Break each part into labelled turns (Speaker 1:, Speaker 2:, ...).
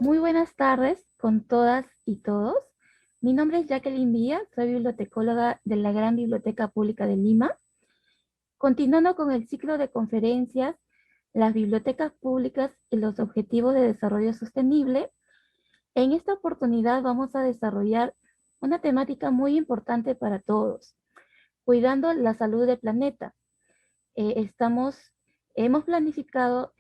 Speaker 1: Muy buenas tardes con todas y todos. Mi nombre es Jacqueline Villa, soy bibliotecóloga de la Gran Biblioteca Pública de Lima. Continuando con el ciclo de conferencias, las bibliotecas públicas y los objetivos de desarrollo sostenible, en esta oportunidad vamos a desarrollar una temática muy importante para todos, cuidando la salud del planeta. Hemos planificado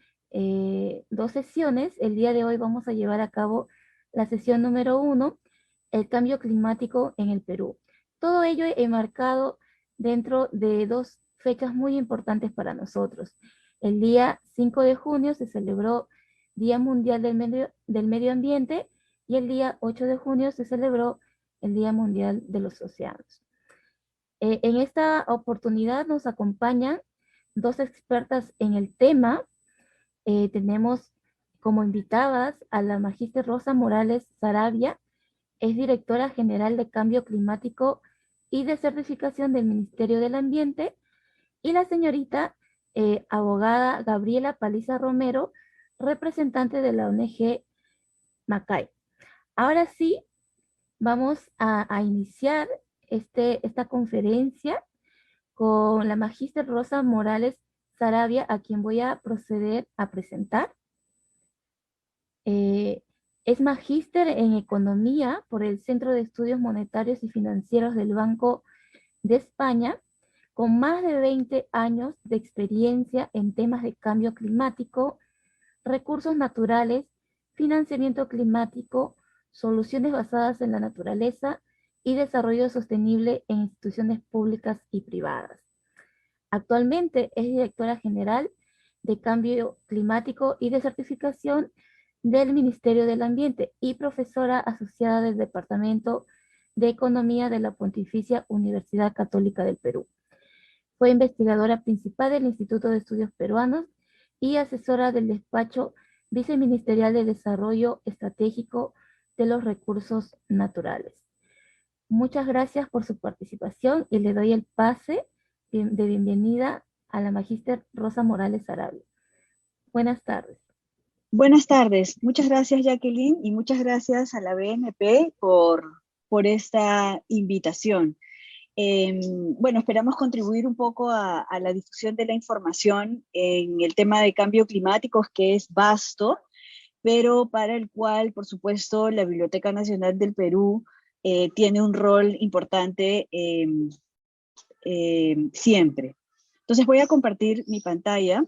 Speaker 1: dos sesiones. El día de hoy vamos a llevar a cabo la sesión número 1, el cambio climático en el Perú. Todo ello enmarcado dentro de dos fechas muy importantes para nosotros. El día 5 de junio se celebró Día Mundial del Medio Ambiente y el día 8 de junio se celebró el Día Mundial de los Océanos. En esta oportunidad nos acompañan dos expertas en el tema. Tenemos como invitadas a la magíster Rosa Morales Sarabia, es directora general de Cambio Climático y de Certificación del Ministerio del Ambiente, y la señorita abogada Gabriela Paliza Romero, representante de la ONG Macay. Ahora sí, vamos a iniciar esta conferencia con la magíster Rosa Morales Sarabia, a quien voy a proceder a presentar. Es magíster en Economía por el Centro de Estudios Monetarios y Financieros del Banco de España, con más de 20 años de experiencia en temas de cambio climático, recursos naturales, financiamiento climático, soluciones basadas en la naturaleza y desarrollo sostenible en instituciones públicas y privadas. Actualmente es directora general de Cambio Climático y de Certificación del Ministerio del Ambiente y profesora asociada del Departamento de Economía de la Pontificia Universidad Católica del Perú. Fue investigadora principal del Instituto de Estudios Peruanos y asesora del despacho viceministerial de Desarrollo Estratégico de los Recursos Naturales. Muchas gracias por su participación y le doy el pase de bienvenida a la magíster Rosa Morales Sarabia. Buenas tardes.
Speaker 2: Buenas tardes. Muchas gracias, Jacqueline, y muchas gracias a la BNP por esta invitación. Bueno, esperamos contribuir un poco a la difusión de la información en el tema de cambio climático, que es vasto, pero para el cual, por supuesto, la Biblioteca Nacional del Perú tiene un rol importante siempre. Entonces voy a compartir mi pantalla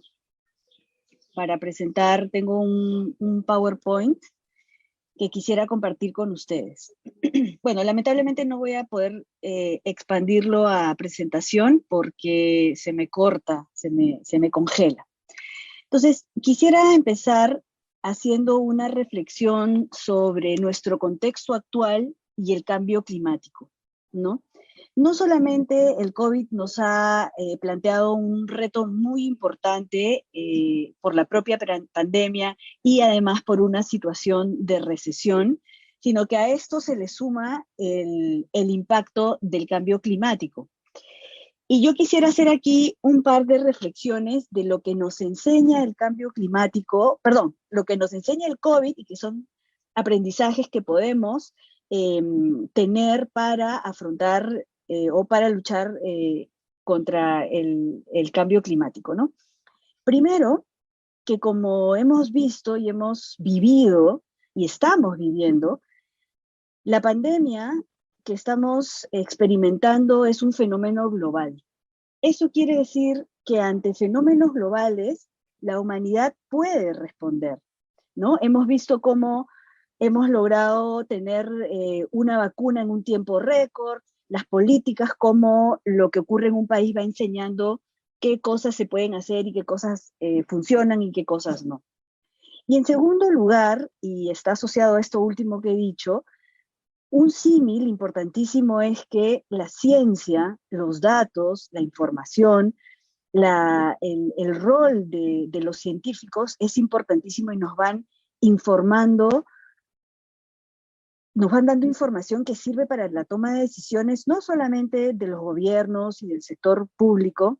Speaker 2: para presentar. Tengo un PowerPoint que quisiera compartir con ustedes. Bueno, lamentablemente no voy a poder expandirlo a presentación porque se me corta, se me congela. Entonces, quisiera empezar haciendo una reflexión sobre nuestro contexto actual y el cambio climático, ¿no? No solamente el COVID nos ha planteado un reto muy importante por la propia pandemia y además por una situación de recesión, sino que a esto se le suma el impacto del cambio climático. Y yo quisiera hacer aquí un par de reflexiones de lo que nos enseña el cambio climático, perdón, lo que nos enseña el COVID y que son aprendizajes que podemos tener para afrontar o para luchar contra el cambio climático, ¿no? Primero, que como hemos visto y hemos vivido y estamos viviendo, la pandemia que estamos experimentando es un fenómeno global. Eso quiere decir que ante fenómenos globales, la humanidad puede responder, ¿no? Hemos visto cómo hemos logrado tener una vacuna en un tiempo récord, las políticas, como lo que ocurre en un país va enseñando qué cosas se pueden hacer y qué cosas funcionan y qué cosas no. Y en segundo lugar, y está asociado a esto último que he dicho, un símil importantísimo es que la ciencia, los datos, la información, el rol de los científicos es importantísimo y nos van informando, nos van dando información que sirve para la toma de decisiones, no solamente de los gobiernos y del sector público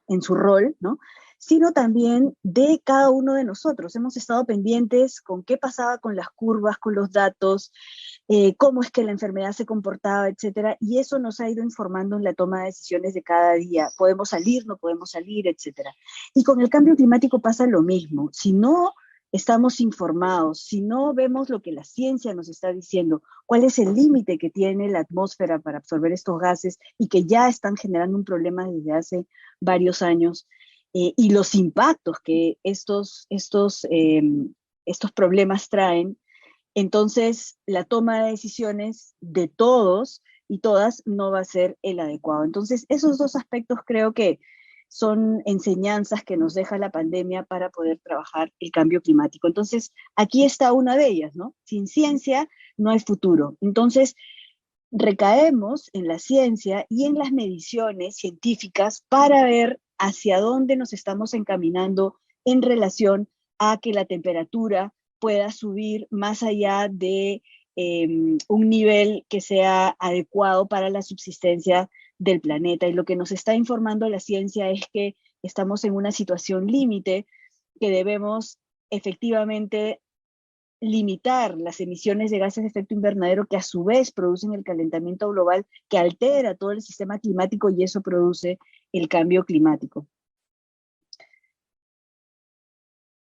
Speaker 2: en su rol, ¿no? sino también de cada uno de nosotros. Hemos estado pendientes con qué pasaba con las curvas, con los datos, cómo es que la enfermedad se comportaba, etcétera, y eso nos ha ido informando en la toma de decisiones de cada día. Podemos salir, no podemos salir, etcétera. Y con el cambio climático pasa lo mismo. Si no estamos informados, si no vemos lo que la ciencia nos está diciendo, cuál es el límite que tiene la atmósfera para absorber estos gases y que ya están generando un problema desde hace varios años, y los impactos que estos problemas traen, entonces la toma de decisiones de todos y todas no va a ser el adecuado. Entonces, esos dos aspectos creo que son enseñanzas que nos deja la pandemia para poder trabajar el cambio climático. Entonces, aquí está una de ellas, ¿no? Sin ciencia no hay futuro. Entonces, recaemos en la ciencia y en las mediciones científicas para ver hacia dónde nos estamos encaminando en relación a que la temperatura pueda subir más allá de un nivel que sea adecuado para la subsistencia del planeta. Y lo que nos está informando la ciencia es que estamos en una situación límite, que debemos efectivamente limitar las emisiones de gases de efecto invernadero, que a su vez producen el calentamiento global, que altera todo el sistema climático, y eso produce el cambio climático.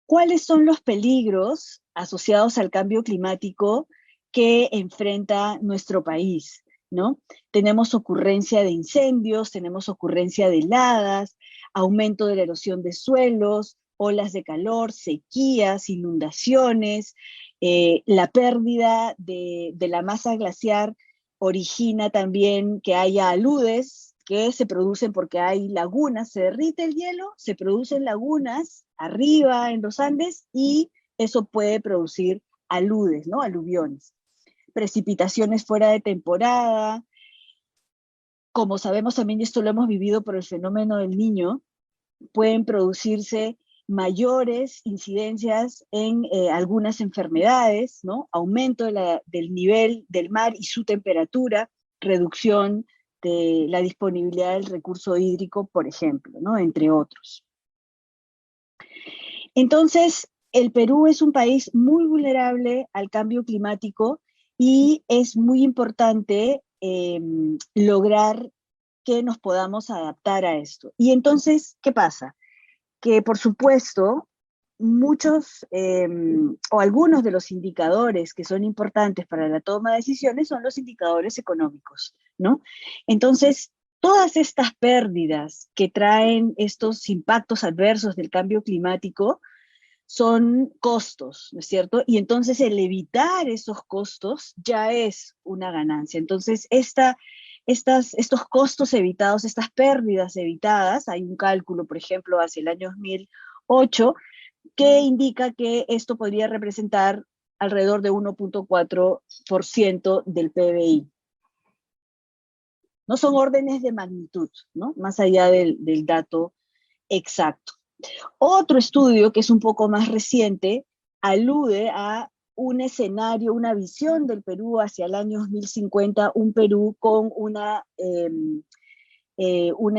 Speaker 2: ¿Cuáles son los peligros asociados al cambio climático que enfrenta nuestro país, ¿no? Tenemos ocurrencia de incendios, tenemos ocurrencia de heladas, aumento de la erosión de suelos, olas de calor, sequías, inundaciones. La pérdida de la masa glaciar origina también que haya aludes que se producen porque hay lagunas, se derrite el hielo, se producen lagunas arriba en los Andes y eso puede producir aludes, ¿no? Aluviones. Precipitaciones fuera de temporada. Como sabemos también, y esto lo hemos vivido por el fenómeno del Niño, pueden producirse mayores incidencias en algunas enfermedades, ¿no? Aumento del nivel del mar y su temperatura, reducción de la disponibilidad del recurso hídrico, por ejemplo, ¿no? Entre otros. Entonces, el Perú es un país muy vulnerable al cambio climático y es muy importante lograr que nos podamos adaptar a esto. Y entonces, ¿qué pasa? Que por supuesto, muchos o algunos de los indicadores que son importantes para la toma de decisiones son los indicadores económicos, ¿no? Entonces, todas estas pérdidas que traen estos impactos adversos del cambio climático son costos, ¿no es cierto? Y entonces el evitar esos costos ya es una ganancia. Entonces, estos costos evitados, estas pérdidas evitadas, hay un cálculo, por ejemplo, hacia el año 2008, que indica que esto podría representar alrededor de 1.4% del PBI. No son órdenes de magnitud, ¿no? Más allá del dato exacto. Otro estudio, que es un poco más reciente, alude a un escenario, una visión del Perú hacia el año 2050, un Perú con una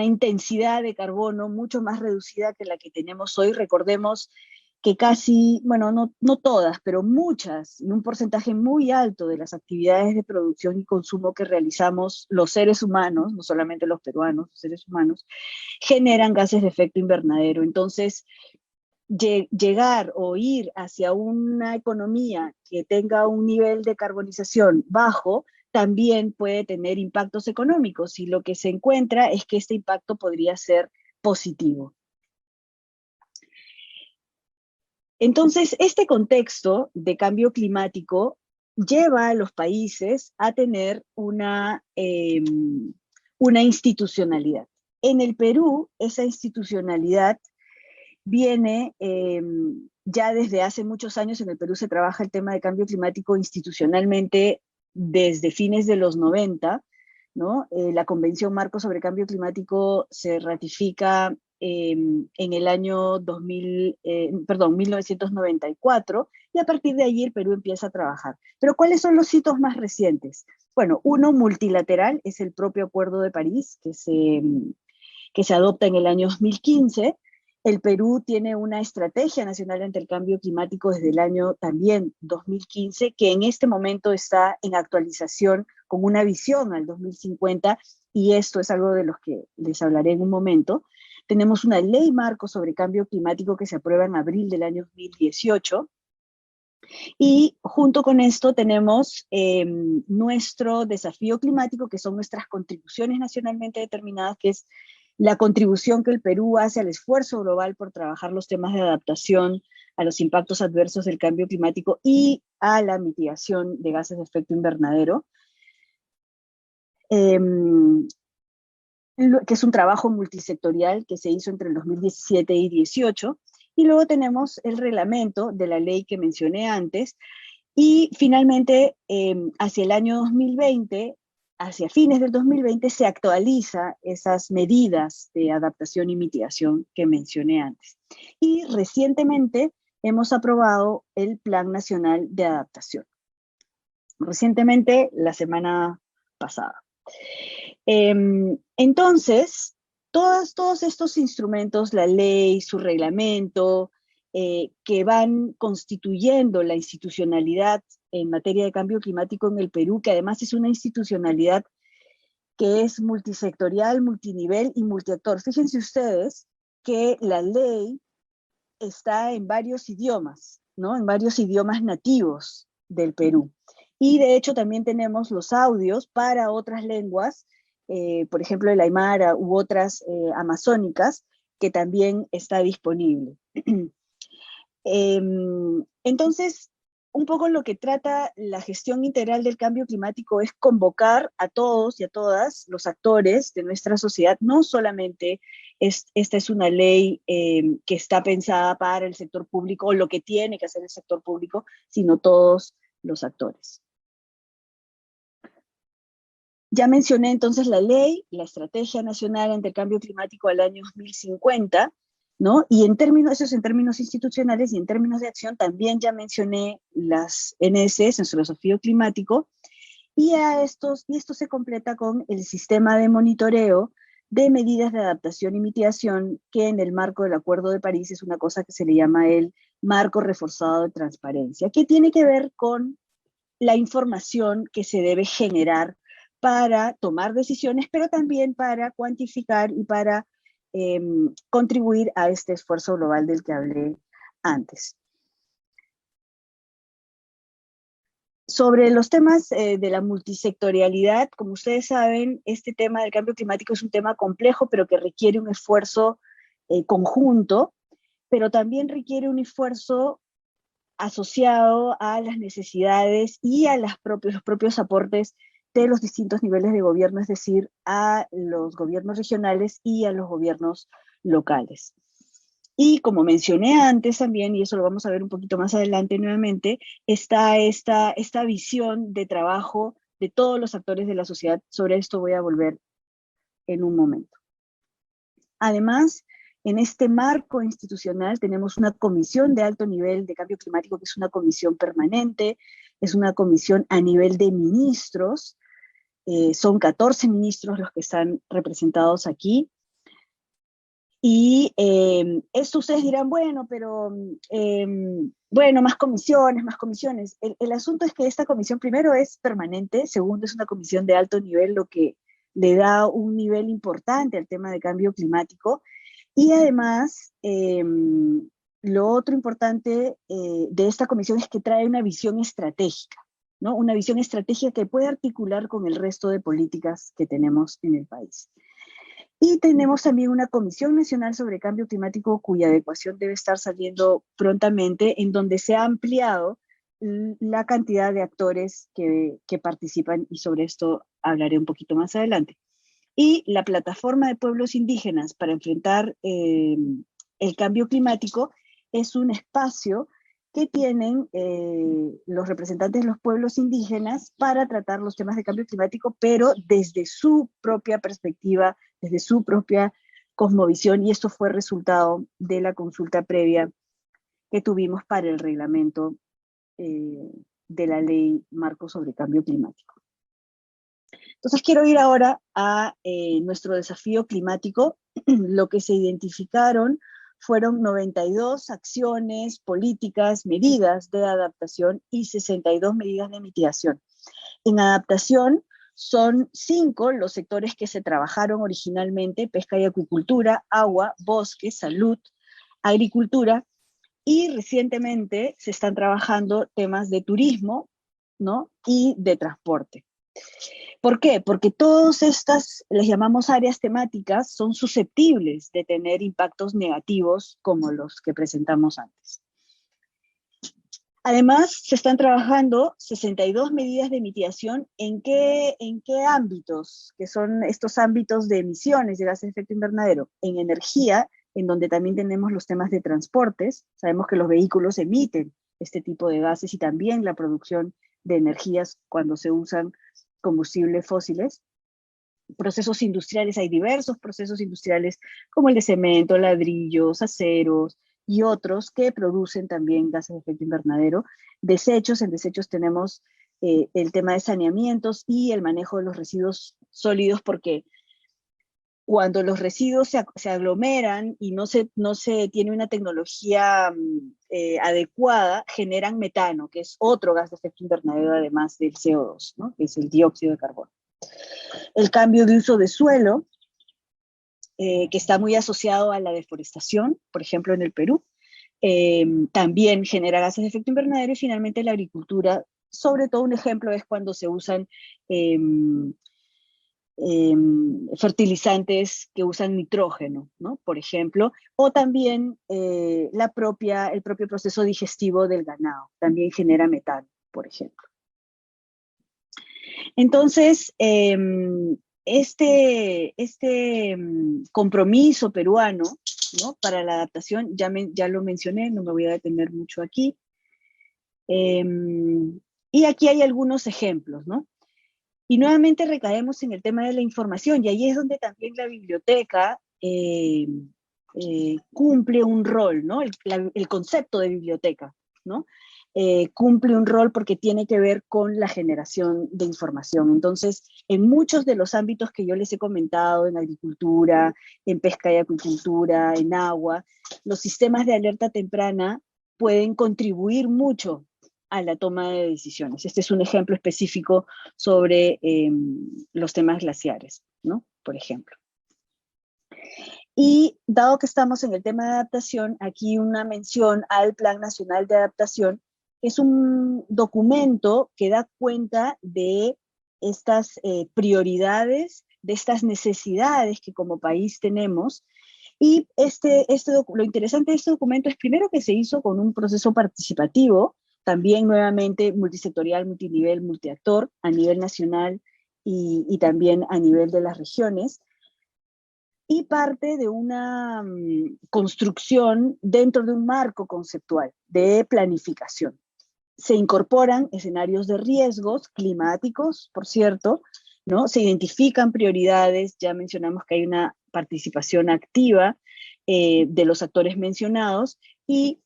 Speaker 2: intensidad de carbono mucho más reducida que la que tenemos hoy. Recordemos que casi, bueno, no todas, pero muchas, y un porcentaje muy alto de las actividades de producción y consumo que realizamos los seres humanos, no solamente los peruanos, los seres humanos, generan gases de efecto invernadero. Entonces, llegar o ir hacia una economía que tenga un nivel de carbonización bajo también puede tener impactos económicos, y lo que se encuentra es que este impacto podría ser positivo. Entonces, este contexto de cambio climático lleva a los países a tener una institucionalidad. En el Perú, esa institucionalidad viene ya desde hace muchos años. En el Perú se trabaja el tema de cambio climático institucionalmente desde fines de los 90, ¿no? La Convención Marco sobre Cambio Climático se ratifica en el año 1994, y a partir de allí el Perú empieza a trabajar. Pero ¿cuáles son los hitos más recientes? Bueno, uno multilateral es el propio Acuerdo de París, que se adopta en el año 2015, El Perú tiene una estrategia nacional ante el cambio climático desde el año también 2015, que en este momento está en actualización con una visión al 2050, y esto es algo de los que les hablaré en un momento. Tenemos una ley marco sobre cambio climático que se aprueba en abril del año 2018, y junto con esto tenemos nuestro desafío climático, que son nuestras contribuciones nacionalmente determinadas, que es la contribución que el Perú hace al esfuerzo global por trabajar los temas de adaptación a los impactos adversos del cambio climático y a la mitigación de gases de efecto invernadero, que es un trabajo multisectorial que se hizo entre el 2017 y 2018. Y luego tenemos el reglamento de la ley que mencioné antes. Y finalmente, hacia el año 2020, hacia fines del 2020, se actualiza esas medidas de adaptación y mitigación que mencioné antes. Y recientemente hemos aprobado el Plan Nacional de Adaptación. Recientemente, la semana pasada. Entonces, todos estos instrumentos, la ley, su reglamento, que van constituyendo la institucionalidad en materia de cambio climático en el Perú, que además es una institucionalidad que es multisectorial, multinivel y multiactor. Fíjense ustedes que la ley está en varios idiomas, ¿no? En varios idiomas nativos del Perú. Y de hecho también tenemos los audios para otras lenguas, por ejemplo el aymara u otras amazónicas, que también está disponible. Entonces, un poco lo que trata la gestión integral del cambio climático es convocar a todos y a todas los actores de nuestra sociedad. No solamente esta es una ley que está pensada para el sector público o lo que tiene que hacer el sector público, sino todos los actores. Ya mencioné entonces la ley, la Estrategia Nacional ante el Cambio Climático al año 2050, ¿no? Y eso es en términos institucionales, y en términos de acción también ya mencioné las NDCs, nuestro desafío climático, y esto se completa con el sistema de monitoreo de medidas de adaptación y mitigación, que en el marco del Acuerdo de París es una cosa que se le llama el marco reforzado de transparencia, que tiene que ver con la información que se debe generar para tomar decisiones, pero también para cuantificar y para contribuir a este esfuerzo global del que hablé antes. Sobre los temas de la multisectorialidad, como ustedes saben, este tema del cambio climático es un tema complejo, pero que requiere un esfuerzo conjunto, pero también requiere un esfuerzo asociado a las necesidades y a los propios aportes de los distintos niveles de gobierno, es decir, a los gobiernos regionales y a los gobiernos locales. Y como mencioné antes también, y eso lo vamos a ver un poquito más adelante nuevamente, está esta visión de trabajo de todos los actores de la sociedad. Sobre esto voy a volver en un momento. Además, en este marco institucional tenemos una comisión de alto nivel de cambio climático, que es una comisión permanente, es una comisión a nivel de ministros, son 14 ministros los que están representados aquí. Y esto ustedes dirán, bueno, pero bueno, más comisiones. El asunto es que esta comisión, primero, es permanente, segundo, es una comisión de alto nivel, lo que le da un nivel importante al tema de cambio climático. Y además, lo otro importante de esta comisión es que trae una visión estratégica, ¿no? Una visión estratégica que puede articular con el resto de políticas que tenemos en el país. Y tenemos también una Comisión Nacional sobre Cambio Climático, cuya adecuación debe estar saliendo prontamente, en donde se ha ampliado la cantidad de actores que participan, y sobre esto hablaré un poquito más adelante. Y la Plataforma de Pueblos Indígenas para enfrentar el cambio climático es un espacio que tienen los representantes de los pueblos indígenas para tratar los temas de cambio climático, pero desde su propia perspectiva, desde su propia cosmovisión, y esto fue resultado de la consulta previa que tuvimos para el reglamento de la Ley Marco sobre Cambio Climático. Entonces quiero ir ahora a nuestro desafío climático. Lo que se identificaron fueron 92 acciones, políticas, medidas de adaptación y 62 medidas de mitigación. En adaptación son 5 los sectores que se trabajaron originalmente: pesca y acuicultura, agua, bosque, salud, agricultura, y recientemente se están trabajando temas de turismo, ¿no? Y de transporte. ¿Por qué? Porque todas estas, les llamamos áreas temáticas, son susceptibles de tener impactos negativos como los que presentamos antes. Además, se están trabajando 62 medidas de mitigación. ¿En qué ámbitos? Que son estos ámbitos de emisiones de gases de efecto invernadero. En energía, en donde también tenemos los temas de transportes. Sabemos que los vehículos emiten este tipo de gases, y también la producción de energías cuando se usan combustibles fósiles. Procesos industriales, hay diversos procesos industriales como el de cemento, ladrillos, aceros y otros que producen también gases de efecto invernadero. Desechos, en desechos tenemos el tema de saneamientos y el manejo de los residuos sólidos, porque cuando los residuos se aglomeran y no se tiene una tecnología adecuada, generan metano, que es otro gas de efecto invernadero además del CO2, ¿no? Que es el dióxido de carbono. El cambio de uso de suelo, que está muy asociado a la deforestación, por ejemplo en el Perú, también genera gases de efecto invernadero. Y finalmente la agricultura, sobre todo un ejemplo es cuando se usan fertilizantes que usan nitrógeno, ¿no? Por ejemplo, o también el propio proceso digestivo del ganado, también genera metano, por ejemplo. Entonces, este compromiso peruano, ¿no?, para la adaptación, ya lo mencioné, no me voy a detener mucho aquí. Y aquí hay algunos ejemplos, ¿no? Y nuevamente recaemos en el tema de la información, y ahí es donde también la biblioteca cumple un rol, ¿no? El concepto de biblioteca, ¿no? Cumple un rol porque tiene que ver con la generación de información. Entonces, en muchos de los ámbitos que yo les he comentado, en agricultura, en pesca y acuicultura, en agua, los sistemas de alerta temprana pueden contribuir mucho a la toma de decisiones. Este es un ejemplo específico sobre los temas glaciares, ¿no? Por ejemplo. Y dado que estamos en el tema de adaptación, aquí una mención al Plan Nacional de Adaptación. Es un documento que da cuenta de estas prioridades, de estas necesidades que como país tenemos. Y lo interesante de este documento es, primero, que se hizo con un proceso participativo, también nuevamente multisectorial, multinivel, multiactor, a nivel nacional y también a nivel de las regiones, y parte de una construcción dentro de un marco conceptual de planificación. Se incorporan escenarios de riesgos climáticos, por cierto, ¿no? Se identifican prioridades, ya mencionamos que hay una participación activa de los actores mencionados, y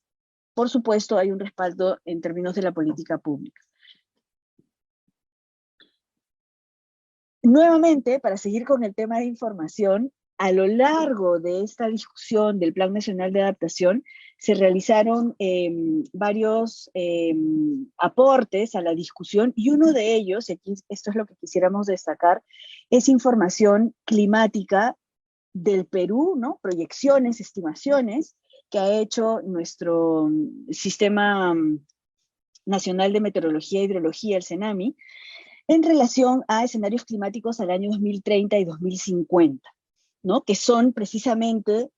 Speaker 2: por supuesto hay un respaldo en términos de la política pública. Nuevamente, para seguir con el tema de información, a lo largo de esta discusión del Plan Nacional de Adaptación, se realizaron varios aportes a la discusión, y uno de ellos, y aquí esto es lo que quisiéramos destacar, es información climática del Perú, ¿no? Proyecciones, estimaciones que ha hecho nuestro Sistema Nacional de Meteorología e Hidrología, el CENAMI, en relación a escenarios climáticos al año 2030 y 2050, ¿no? Que son precisamente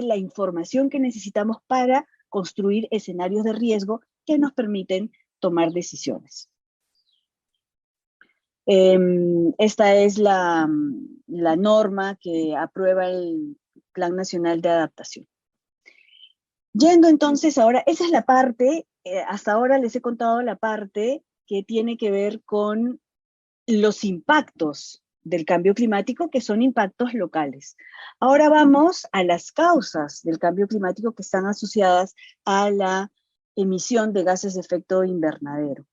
Speaker 2: la información que necesitamos para construir escenarios de riesgo que nos permiten tomar decisiones. Esta es la norma que aprueba el Plan Nacional de Adaptación. Yendo entonces ahora, esa es la parte, hasta ahora les he contado la parte que tiene que ver con los impactos del cambio climático, que son impactos locales. Ahora vamos a las causas del cambio climático que están asociadas a la emisión de gases de efecto invernadero.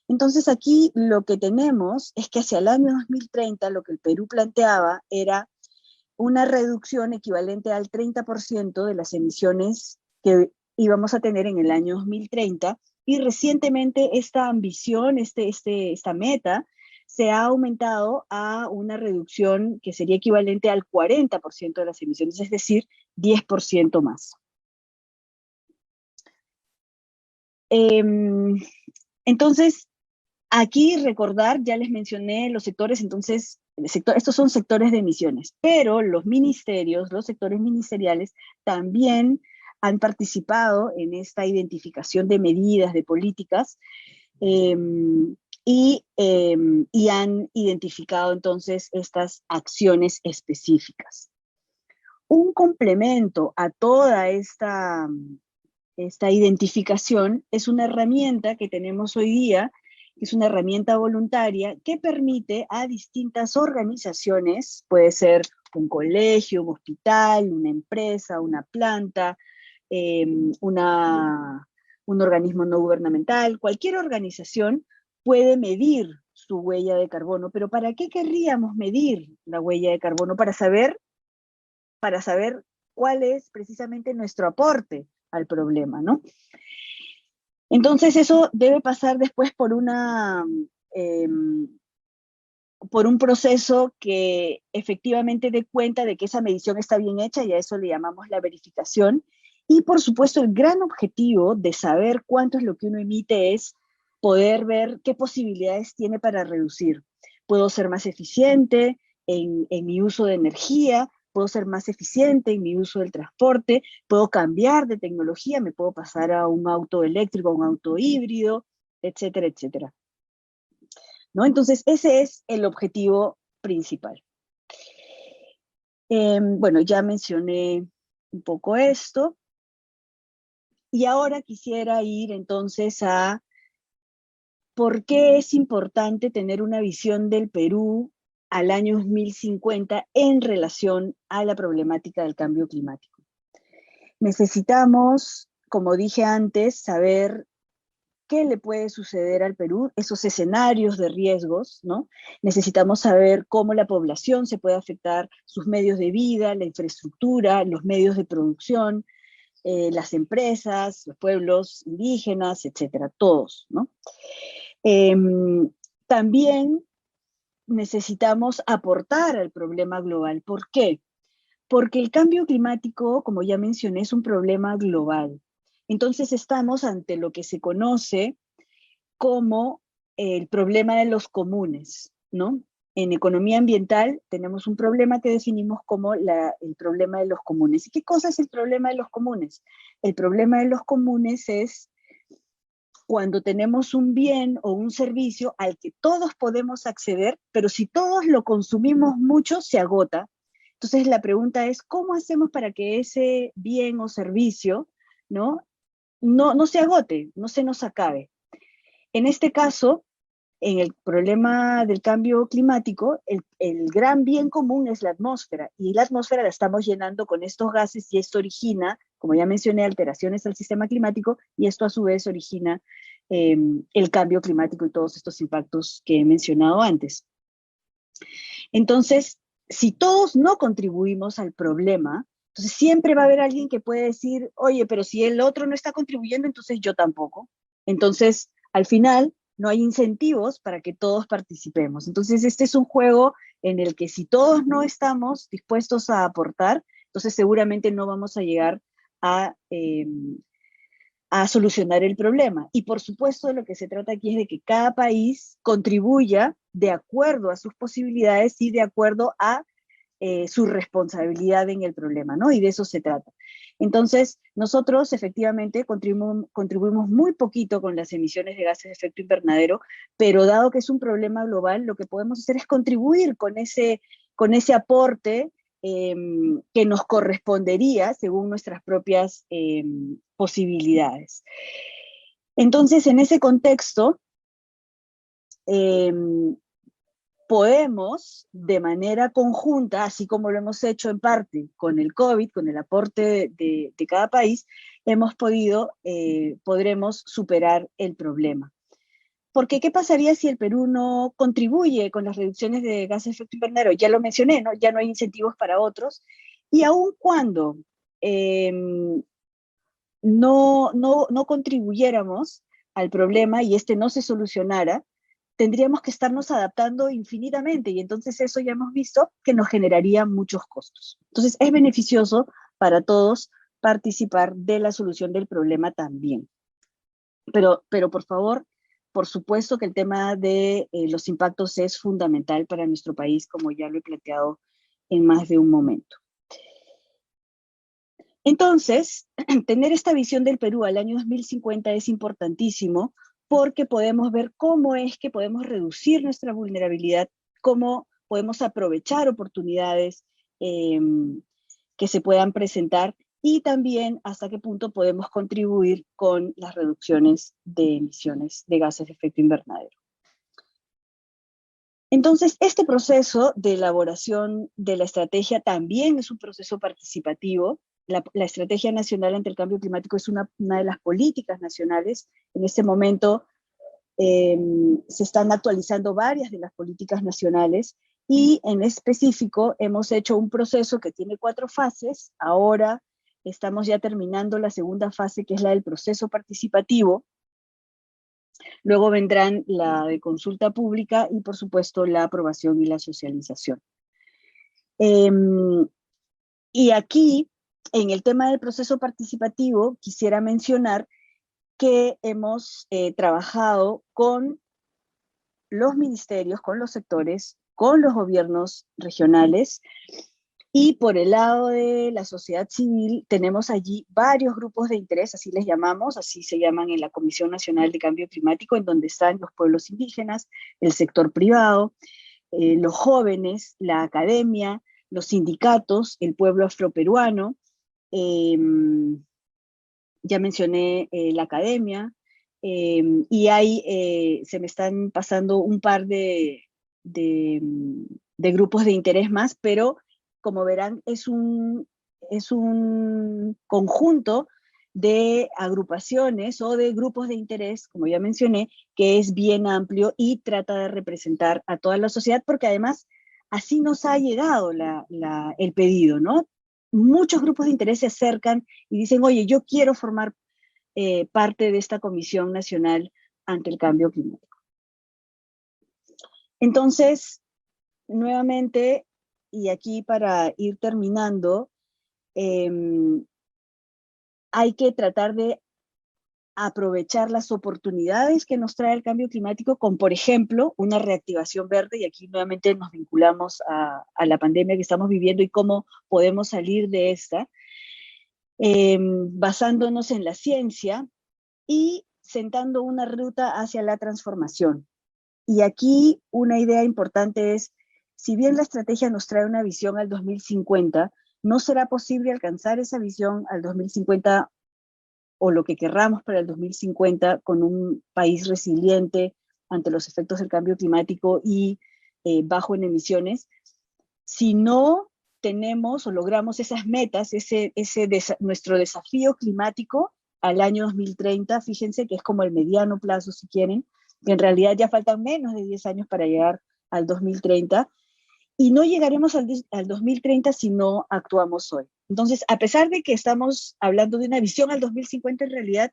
Speaker 2: Entonces aquí lo que tenemos es que hacia el año 2030 lo que el Perú planteaba era una reducción equivalente al 30% de las emisiones que íbamos a tener en el año 2030, y recientemente esta ambición, esta meta, se ha aumentado a una reducción que sería equivalente al 40% de las emisiones, es decir, 10% más. Entonces, aquí recordar, ya les mencioné los sectores, entonces, estos son sectores de emisiones, pero los ministerios, los sectores ministeriales, también han participado en esta identificación de medidas, de políticas, y han identificado entonces estas acciones específicas. Un complemento a toda esta identificación es una herramienta que tenemos hoy día, que es una herramienta voluntaria que permite a distintas organizaciones, puede ser un colegio, un hospital, una empresa, una planta, un organismo no gubernamental, cualquier organización puede medir su huella de carbono. Pero ¿para qué querríamos medir la huella de carbono? Para saber cuál es precisamente nuestro aporte al problema, ¿no? Entonces eso debe pasar después por un proceso que efectivamente dé cuenta de que esa medición está bien hecha, y a eso le llamamos la verificación. Y por supuesto el gran objetivo de saber cuánto es lo que uno emite es poder ver qué posibilidades tiene para reducir. Puedo ser más eficiente en mi uso de energía, puedo ser más eficiente en mi uso del transporte, puedo cambiar de tecnología, me puedo pasar a un auto eléctrico, a un auto híbrido, etcétera, etcétera, ¿no? Entonces, ese es el objetivo principal. Bueno, ya mencioné un poco esto, y ahora quisiera ir entonces a por qué es importante tener una visión del Perú al año 2050 en relación a la problemática del cambio climático. Necesitamos, como dije antes, saber qué le puede suceder al Perú, esos escenarios de riesgos, ¿no? Necesitamos saber cómo la población se puede afectar, sus medios de vida, la infraestructura, los medios de producción, las empresas, los pueblos indígenas, etcétera, todos, ¿no? También necesitamos aportar al problema global. ¿Por qué? Porque el cambio climático, como ya mencioné, es un problema global. Entonces estamos ante lo que se conoce como el problema de los comunes, ¿no? En economía ambiental tenemos un problema que definimos como el problema de los comunes. ¿Y qué cosa es el problema de los comunes? El problema de los comunes es cuando tenemos un bien o un servicio al que todos podemos acceder, pero si todos lo consumimos mucho, se agota. Entonces la pregunta es, ¿cómo hacemos para que ese bien o servicio, ¿no? No se agote, no se nos acabe? En este caso, en el problema del cambio climático, el gran bien común es la atmósfera, y la atmósfera la estamos llenando con estos gases, y esto origina, como ya mencioné, alteraciones al sistema climático, y esto a su vez origina el cambio climático y todos estos impactos que he mencionado antes. Entonces, si todos no contribuimos al problema, entonces siempre va a haber alguien que puede decir, oye, pero si el otro no está contribuyendo, entonces yo tampoco. Entonces, al final, no hay incentivos para que todos participemos. Entonces, este es un juego en el que si todos no estamos dispuestos a aportar, entonces seguramente no vamos a llegar a solucionar el problema. Y por supuesto, de lo que se trata aquí es de que cada país contribuya de acuerdo a sus posibilidades y de acuerdo a su responsabilidad en el problema, ¿no? Y de eso se trata. Entonces, nosotros efectivamente contribuimos muy poquito con las emisiones de gases de efecto invernadero, pero dado que es un problema global, lo que podemos hacer es contribuir con ese aporte que nos correspondería según nuestras propias posibilidades. Entonces, en ese contexto, podemos de manera conjunta, así como lo hemos hecho en parte con el COVID, con el aporte de cada país, podremos superar el problema. Porque ¿qué pasaría si el Perú no contribuye con las reducciones de gases de efecto invernadero? Ya lo mencioné, ¿no? Ya no hay incentivos para otros. Y aun cuando eh, no contribuyéramos al problema y este no se solucionara, tendríamos que estarnos adaptando infinitamente y entonces eso ya hemos visto que nos generaría muchos costos. Entonces es beneficioso para todos participar de la solución del problema también. Pero por favor, por supuesto que el tema de los impactos es fundamental para nuestro país, como ya lo he planteado en más de un momento. Entonces, tener esta visión del Perú al año 2050 es importantísimo porque podemos ver cómo es que podemos reducir nuestra vulnerabilidad, cómo podemos aprovechar oportunidades que se puedan presentar y también hasta qué punto podemos contribuir con las reducciones de emisiones de gases de efecto invernadero. Entonces, este proceso de elaboración de la estrategia también es un proceso participativo. La Estrategia Nacional ante el Cambio Climático es una de las políticas nacionales. En este momento se están actualizando varias de las políticas nacionales y en específico hemos hecho un proceso que tiene 4 fases. Ahora estamos ya terminando la segunda fase, que es la del proceso participativo. Luego vendrán la de consulta pública y, por supuesto, la aprobación y la socialización. Y aquí, en el tema del proceso participativo, quisiera mencionar que hemos trabajado con los ministerios, con los sectores, con los gobiernos regionales, y por el lado de la sociedad civil tenemos allí varios grupos de interés, así les llamamos, así se llaman en la Comisión Nacional de Cambio Climático, en donde están los pueblos indígenas, el sector privado, los jóvenes, la academia, los sindicatos, el pueblo afroperuano, ya mencioné la academia, y se me están pasando un par de grupos de interés más, pero como verán, es un conjunto de agrupaciones o de grupos de interés, como ya mencioné, que es bien amplio y trata de representar a toda la sociedad, porque además así nos ha llegado el pedido, ¿no? Muchos grupos de interés se acercan y dicen, oye, yo quiero formar parte de esta Comisión Nacional ante el Cambio Climático. Entonces, nuevamente, y aquí para ir terminando, hay que tratar de aprovechar las oportunidades que nos trae el cambio climático con, por ejemplo, una reactivación verde, y aquí nuevamente nos vinculamos a la pandemia que estamos viviendo y cómo podemos salir de esta, basándonos en la ciencia y sentando una ruta hacia la transformación. Y aquí una idea importante es, si bien la estrategia nos trae una visión al 2050, no será posible alcanzar esa visión al 2050 o lo que querramos para el 2050 con un país resiliente ante los efectos del cambio climático y bajo en emisiones, si no tenemos o logramos esas metas, nuestro desafío climático al año 2030, fíjense que es como el mediano plazo si quieren, que en realidad ya faltan menos de 10 años para llegar al 2030, y no llegaremos al 2030 si no actuamos hoy. Entonces, a pesar de que estamos hablando de una visión al 2050, en realidad,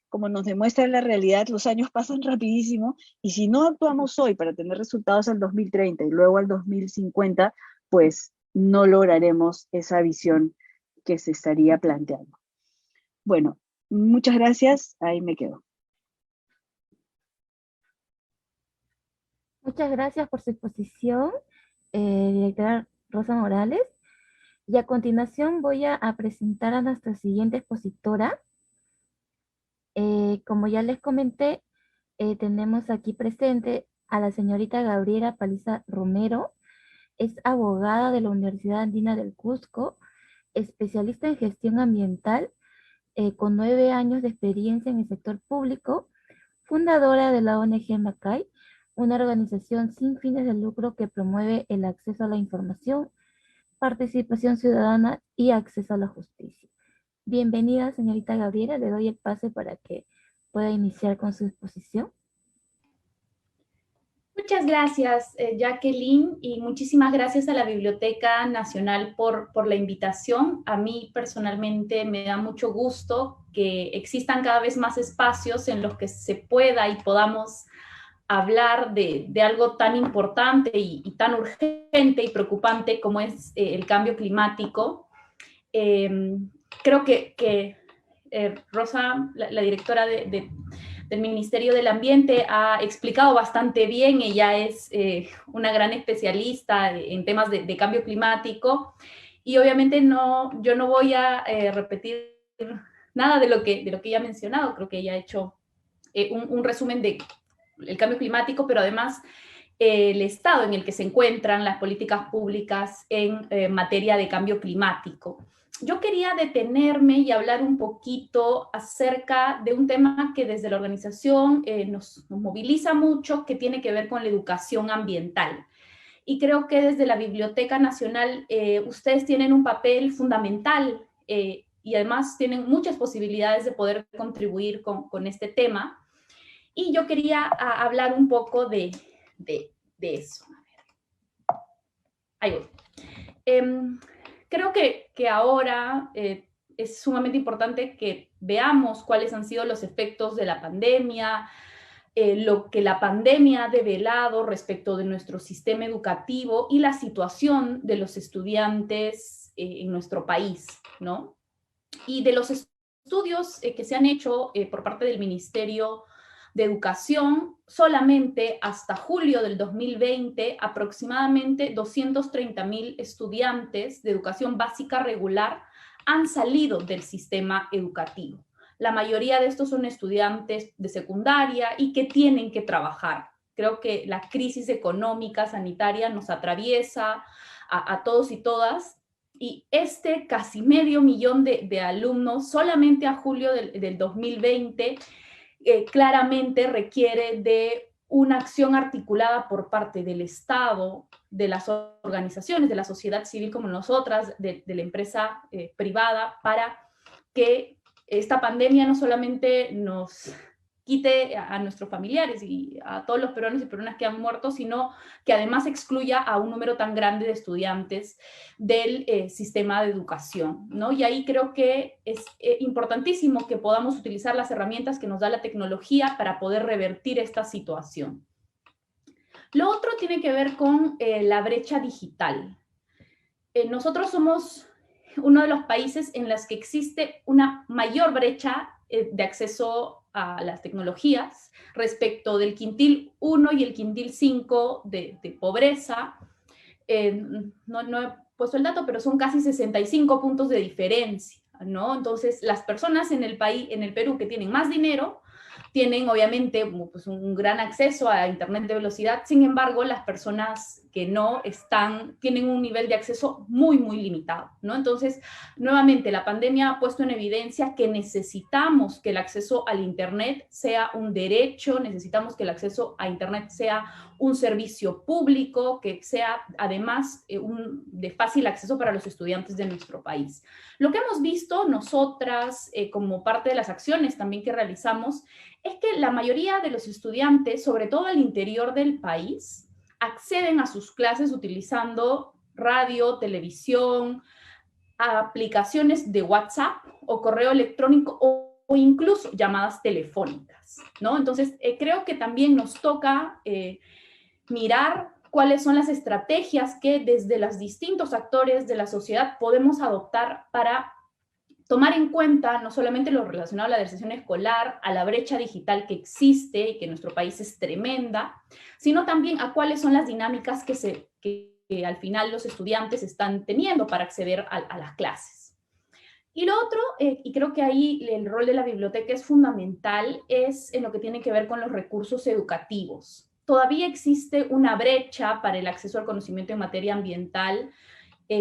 Speaker 2: como nos demuestra la realidad, los años pasan rapidísimo, y si no actuamos hoy para tener resultados al 2030 y luego al 2050, pues no lograremos esa visión que se estaría planteando. Bueno, muchas gracias, ahí me quedo.
Speaker 1: Muchas gracias por su exposición, directora Rosa Morales. Y a continuación voy a presentar a nuestra siguiente expositora. Como ya les comenté, tenemos aquí presente a la señorita Gabriela Paliza Romero. Es abogada de la Universidad Andina del Cusco, especialista en gestión ambiental, con 9 años de experiencia en el sector público, fundadora de la ONG Macay, una organización sin fines de lucro que promueve el acceso a la información, participación ciudadana y acceso a la justicia. Bienvenida, señorita Gabriela, le doy el pase para que pueda iniciar con su exposición.
Speaker 3: Muchas gracias, Jacqueline, y muchísimas gracias a la Biblioteca Nacional por la invitación. A mí personalmente me da mucho gusto que existan cada vez más espacios en los que se pueda y podamos hablar de algo tan importante y tan urgente y preocupante como es el cambio climático. Creo que Rosa, la directora del Ministerio del Ambiente, ha explicado bastante bien. Ella es una gran especialista en temas de cambio climático, y obviamente yo no voy a repetir nada de lo que ella ha mencionado. Creo que ella ha hecho un resumen del cambio climático, pero además el estado en el que se encuentran las políticas públicas en materia de cambio climático. Yo quería detenerme y hablar un poquito acerca de un tema que desde la organización nos moviliza mucho, que tiene que ver con la educación ambiental. Y creo que desde la Biblioteca Nacional ustedes tienen un papel fundamental y además tienen muchas posibilidades de poder contribuir con este tema. Y yo quería hablar un poco de eso. Ahí voy. Creo que ahora es sumamente importante que veamos cuáles han sido los efectos de la pandemia, lo que la pandemia ha develado respecto de nuestro sistema educativo y la situación de los estudiantes en nuestro país, ¿no? Y de los estudios que se han hecho por parte del Ministerio de Educación, solamente hasta julio del 2020, aproximadamente 230,000 estudiantes de educación básica regular han salido del sistema educativo. La mayoría de estos son estudiantes de secundaria y que tienen que trabajar. Creo que la crisis económica, sanitaria, nos atraviesa a todos y todas, y este casi 500,000 de alumnos solamente a julio del 2020 claramente requiere de una acción articulada por parte del Estado, de las organizaciones, de la sociedad civil como nosotras, de la empresa privada, para que esta pandemia no solamente nos quite a nuestros familiares y a todos los peruanos y peruanas que han muerto, sino que además excluya a un número tan grande de estudiantes del sistema de educación, ¿no? Y ahí creo que es importantísimo que podamos utilizar las herramientas que nos da la tecnología para poder revertir esta situación. Lo otro tiene que ver con la brecha digital. Nosotros somos uno de los países en los que existe una mayor brecha de acceso a las tecnologías respecto del quintil 1 y el quintil 5 de pobreza. No he puesto el dato, pero son casi 65 puntos de diferencia, ¿no? Entonces, las personas en el Perú que tienen más dinero tienen obviamente pues, un gran acceso a internet de velocidad. Sin embargo, las personas que no tienen un nivel de acceso muy, muy limitado, ¿no? Entonces, nuevamente, la pandemia ha puesto en evidencia que necesitamos que el acceso al internet sea un derecho, necesitamos que el acceso a internet sea un servicio público, que sea además de fácil acceso para los estudiantes de nuestro país. Lo que hemos visto nosotras como parte de las acciones también que realizamos es que la mayoría de los estudiantes, sobre todo al interior del país, acceden a sus clases utilizando radio, televisión, aplicaciones de WhatsApp o correo electrónico o incluso llamadas telefónicas, ¿no? Entonces, creo que también nos toca mirar cuáles son las estrategias que desde los distintos actores de la sociedad podemos adoptar para tomar en cuenta no solamente lo relacionado a la deserción escolar, a la brecha digital que existe y que en nuestro país es tremenda, sino también a cuáles son las dinámicas que al final los estudiantes están teniendo para acceder a las clases. Y lo otro, y creo que ahí el rol de la biblioteca es fundamental, es en lo que tiene que ver con los recursos educativos. Todavía existe una brecha para el acceso al conocimiento en materia ambiental.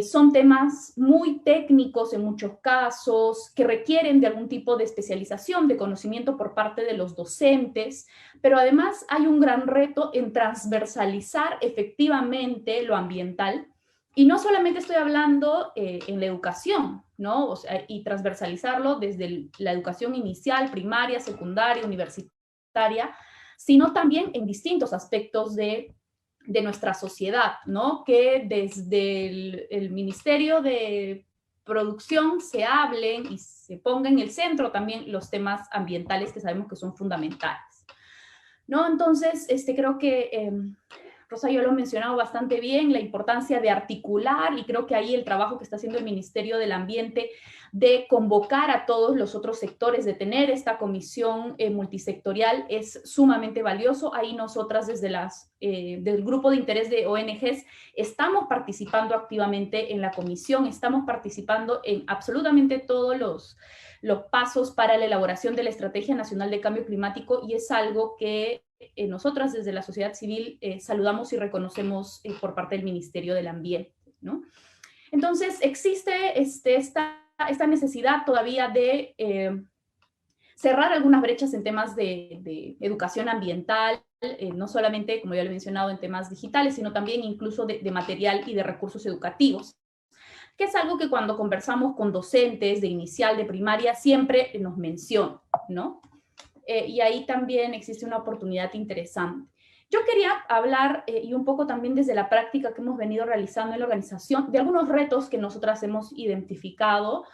Speaker 3: Son temas muy técnicos en muchos casos, que requieren de algún tipo de especialización, de conocimiento por parte de los docentes, pero además hay un gran reto en transversalizar efectivamente lo ambiental. Y no solamente estoy hablando en la educación, ¿no? O sea, y transversalizarlo desde la educación inicial, primaria, secundaria, universitaria, sino también en distintos aspectos de nuestra sociedad, ¿no? Que desde el Ministerio de Producción se hablen y se ponga en el centro también los temas ambientales que sabemos que son fundamentales, ¿no? Entonces, creo que Rosa yo lo he mencionado bastante bien, la importancia de articular, y creo que ahí el trabajo que está haciendo el Ministerio del Ambiente de convocar a todos los otros sectores, de tener esta comisión multisectorial es sumamente valioso. Ahí nosotras desde del grupo de interés de ONGs estamos participando activamente en la comisión, estamos participando en absolutamente todos los pasos para la elaboración de la Estrategia Nacional de Cambio Climático, y es algo que nosotras desde la sociedad civil saludamos y reconocemos por parte del Ministerio del Ambiente, ¿no? Entonces existe esta necesidad todavía de cerrar algunas brechas en temas de educación ambiental, no solamente, como ya lo he mencionado, en temas digitales, sino también incluso de material y de recursos educativos, que es algo que cuando conversamos con docentes de inicial, de primaria, siempre nos mencionan, ¿no? Y ahí también existe una oportunidad interesante. Yo quería hablar, y un poco también desde la práctica que hemos venido realizando en la organización, de algunos retos que nosotras hemos identificado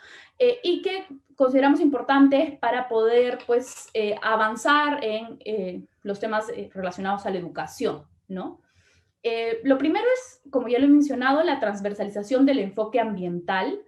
Speaker 3: y que consideramos importantes para poder, pues, avanzar en los temas relacionados a la educación, ¿no? Lo primero es, como ya lo he mencionado, la transversalización del enfoque ambiental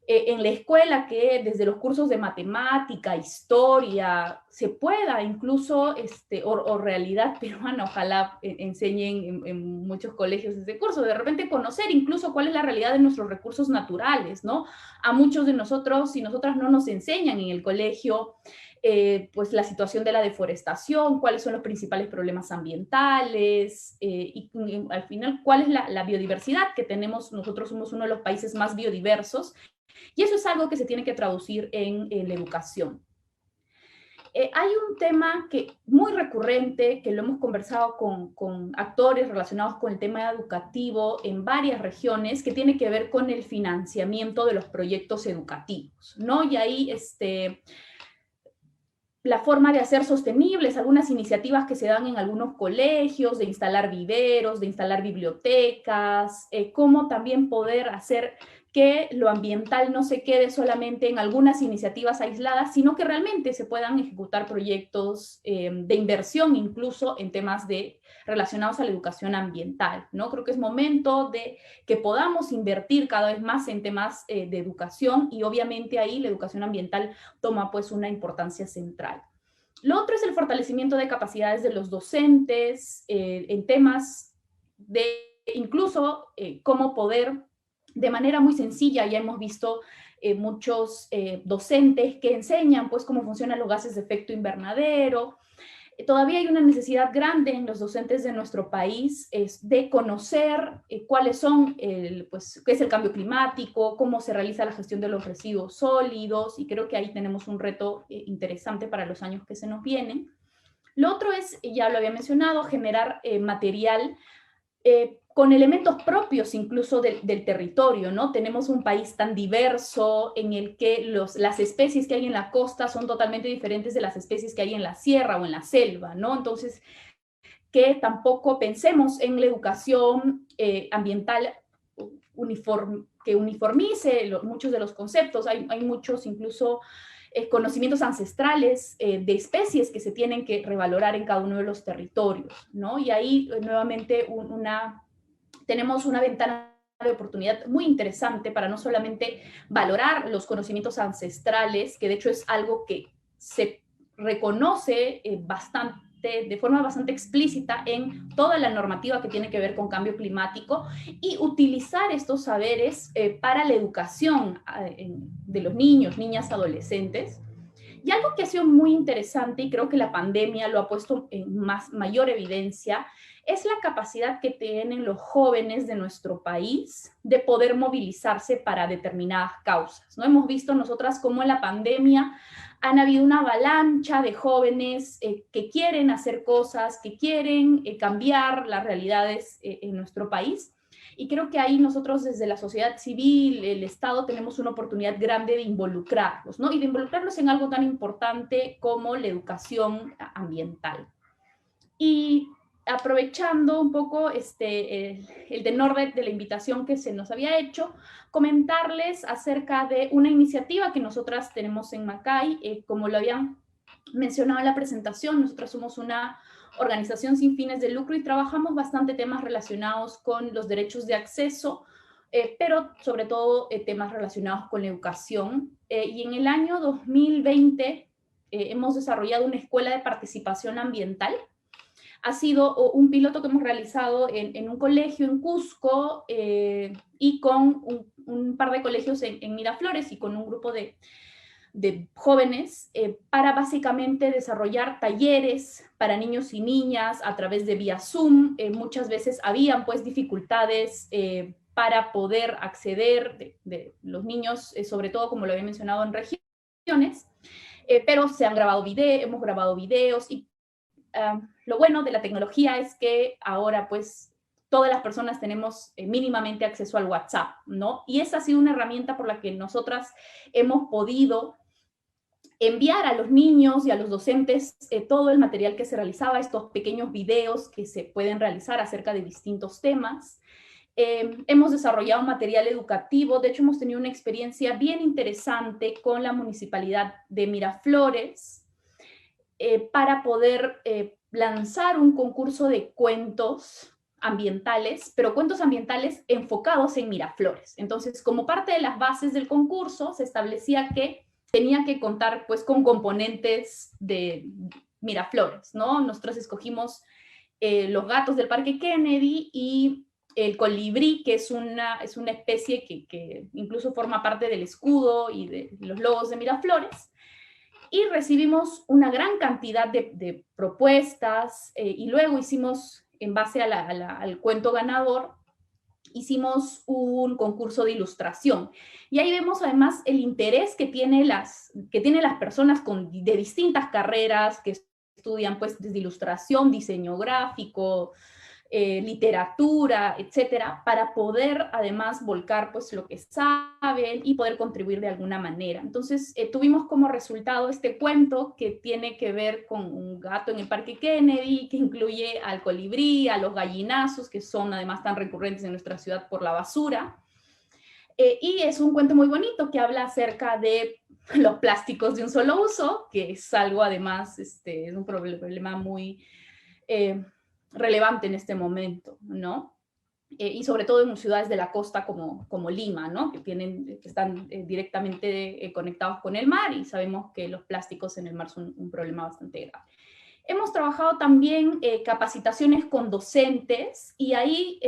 Speaker 3: en la escuela, que desde los cursos de matemática, historia, se pueda incluso, o realidad peruana, ojalá enseñen en muchos colegios ese curso, de repente conocer incluso cuál es la realidad de nuestros recursos naturales, ¿no? A muchos de nosotros y nosotras no nos enseñan en el colegio pues la situación de la deforestación, cuáles son los principales problemas ambientales y al final cuál es la biodiversidad que tenemos. Nosotros somos uno de los países más biodiversos y eso es algo que se tiene que traducir en la educación. Hay un tema muy recurrente, que lo hemos conversado con actores relacionados con el tema educativo en varias regiones, que tiene que ver con el financiamiento de los proyectos educativos, ¿no? Y ahí la forma de hacer sostenibles algunas iniciativas que se dan en algunos colegios, de instalar viveros, de instalar bibliotecas, cómo también poder hacer que lo ambiental no se quede solamente en algunas iniciativas aisladas, sino que realmente se puedan ejecutar proyectos de inversión, incluso en temas relacionados a la educación ambiental, ¿no? Creo que es momento de que podamos invertir cada vez más en temas de educación, y obviamente ahí la educación ambiental toma pues una importancia central. Lo otro es el fortalecimiento de capacidades de los docentes en temas de incluso cómo poder, de manera muy sencilla, ya hemos visto muchos docentes que enseñan pues cómo funcionan los gases de efecto invernadero. Todavía hay una necesidad grande en los docentes de nuestro país de conocer cuáles son, pues, qué es el cambio climático, cómo se realiza la gestión de los residuos sólidos, y creo que ahí tenemos un reto interesante para los años que se nos vienen. Lo otro es, ya lo había mencionado, generar material con elementos propios incluso del territorio, ¿no? Tenemos un país tan diverso en el que las especies que hay en la costa son totalmente diferentes de las especies que hay en la sierra o en la selva, ¿no? Entonces, que tampoco pensemos en la educación ambiental que uniformice muchos de los conceptos. Hay muchos incluso conocimientos ancestrales de especies que se tienen que revalorar en cada uno de los territorios, ¿no? Y ahí nuevamente tenemos una ventana de oportunidad muy interesante para no solamente valorar los conocimientos ancestrales, que de hecho es algo que se reconoce de forma bastante explícita en toda la normativa que tiene que ver con cambio climático, y utilizar estos saberes para la educación de los niños, niñas, adolescentes. Y algo que ha sido muy interesante, y creo que la pandemia lo ha puesto en mayor evidencia, es la capacidad que tienen los jóvenes de nuestro país de poder movilizarse para determinadas causas, ¿no? Hemos visto nosotras cómo en la pandemia han habido una avalancha de jóvenes que quieren hacer cosas, que quieren cambiar las realidades en nuestro país. Y creo que ahí nosotros desde la sociedad civil, el Estado, tenemos una oportunidad grande de involucrarlos, ¿no? Y de involucrarlos en algo tan importante como la educación ambiental. Y aprovechando un poco el tenor de la invitación que se nos había hecho, comentarles acerca de una iniciativa que nosotras tenemos en Macay. Como lo habían mencionado en la presentación, nosotras somos una organización sin fines de lucro y trabajamos bastante temas relacionados con los derechos de acceso, pero sobre todo temas relacionados con la educación. Y en el año 2020 hemos desarrollado una escuela de participación ambiental. Ha sido un piloto que hemos realizado en un colegio en Cusco y con un par de colegios en Miraflores y con un grupo de jóvenes para básicamente desarrollar talleres para niños y niñas a través de vía Zoom. Muchas veces habían pues dificultades para poder acceder de los niños, sobre todo como lo había mencionado en regiones, pero se han grabado hemos grabado videos y lo bueno de la tecnología es que ahora pues todas las personas tenemos mínimamente acceso al WhatsApp, ¿no? Y esa ha sido una herramienta por la que nosotras hemos podido enviar a los niños y a los docentes todo el material que se realizaba, estos pequeños videos que se pueden realizar acerca de distintos temas. Hemos desarrollado material educativo, de hecho hemos tenido una experiencia bien interesante con la Municipalidad de Miraflores para poder lanzar un concurso de cuentos ambientales, pero cuentos ambientales enfocados en Miraflores. Entonces, como parte de las bases del concurso, se establecía que tenía que contar pues con componentes de Miraflores, ¿no? Nosotros escogimos los gatos del Parque Kennedy y el colibrí, que es una especie que incluso forma parte del escudo y de los logos de Miraflores. Y recibimos una gran cantidad de propuestas y luego hicimos, en base al cuento ganador, hicimos un concurso de ilustración. Y ahí vemos además el interés que tienen las personas de distintas carreras que estudian pues desde ilustración, diseño gráfico, literatura, etcétera, para poder además volcar pues lo que saben y poder contribuir de alguna manera. Entonces tuvimos como resultado este cuento que tiene que ver con un gato en el Parque Kennedy, que incluye al colibrí, a los gallinazos, que son además tan recurrentes en nuestra ciudad por la basura. Y es un cuento muy bonito que habla acerca de los plásticos de un solo uso, que es algo además, es un problema muy relevante en este momento, ¿no? Y sobre todo en ciudades de la costa como Lima, ¿no? Que están directamente conectados con el mar y sabemos que los plásticos en el mar son un problema bastante grave. Hemos trabajado también capacitaciones con docentes y ahí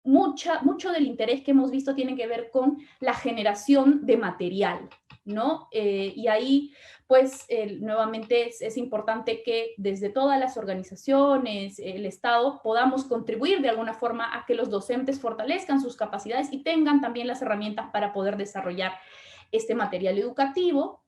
Speaker 3: mucho del interés que hemos visto tiene que ver con la generación de material, ¿no? Y ahí, pues, nuevamente es importante que desde todas las organizaciones, el Estado, podamos contribuir de alguna forma a que los docentes fortalezcan sus capacidades y tengan también las herramientas para poder desarrollar este material educativo.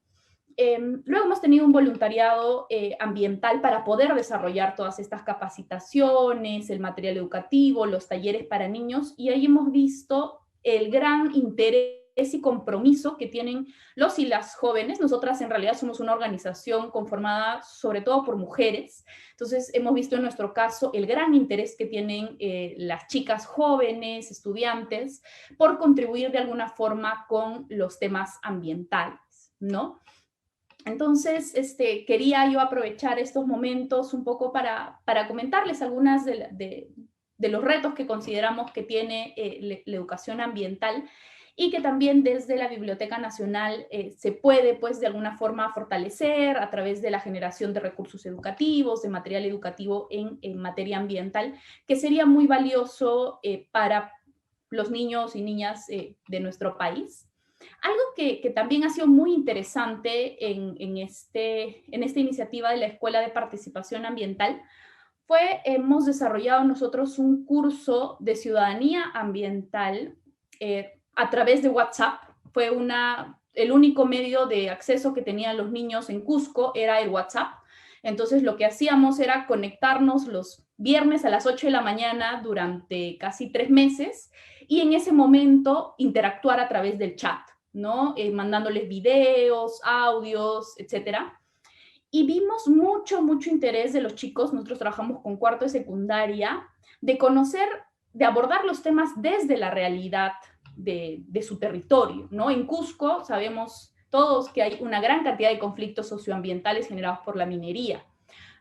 Speaker 3: Luego hemos tenido un voluntariado ambiental para poder desarrollar todas estas capacitaciones, el material educativo, los talleres para niños, y ahí hemos visto el gran interés y compromiso que tienen los y las jóvenes. Nosotras en realidad somos una organización conformada sobre todo por mujeres, entonces hemos visto en nuestro caso el gran interés que tienen las chicas jóvenes, estudiantes, por contribuir de alguna forma con los temas ambientales, ¿no? Entonces, quería yo aprovechar estos momentos un poco para comentarles algunas de los retos que consideramos que tiene la educación ambiental y que también desde la Biblioteca Nacional se puede, pues, de alguna forma fortalecer a través de la generación de recursos educativos, de material educativo en materia ambiental, que sería muy valioso para los niños y niñas de nuestro país. Algo que también ha sido muy interesante en esta iniciativa de la Escuela de Participación Ambiental hemos desarrollado nosotros un curso de ciudadanía ambiental a través de WhatsApp. Fue el único medio de acceso que tenían los niños en Cusco era el WhatsApp. Entonces lo que hacíamos era conectarnos los viernes a las 8 de la mañana durante casi 3 meses y en ese momento interactuar a través del chat, ¿no? Mandándoles videos, audios, etcétera. y vimos mucho interés de los chicos, nosotros trabajamos con cuarto de secundaria, de conocer, de abordar los temas desde la realidad de su territorio, ¿no? En Cusco sabemos todos que hay una gran cantidad de conflictos socioambientales generados por la minería,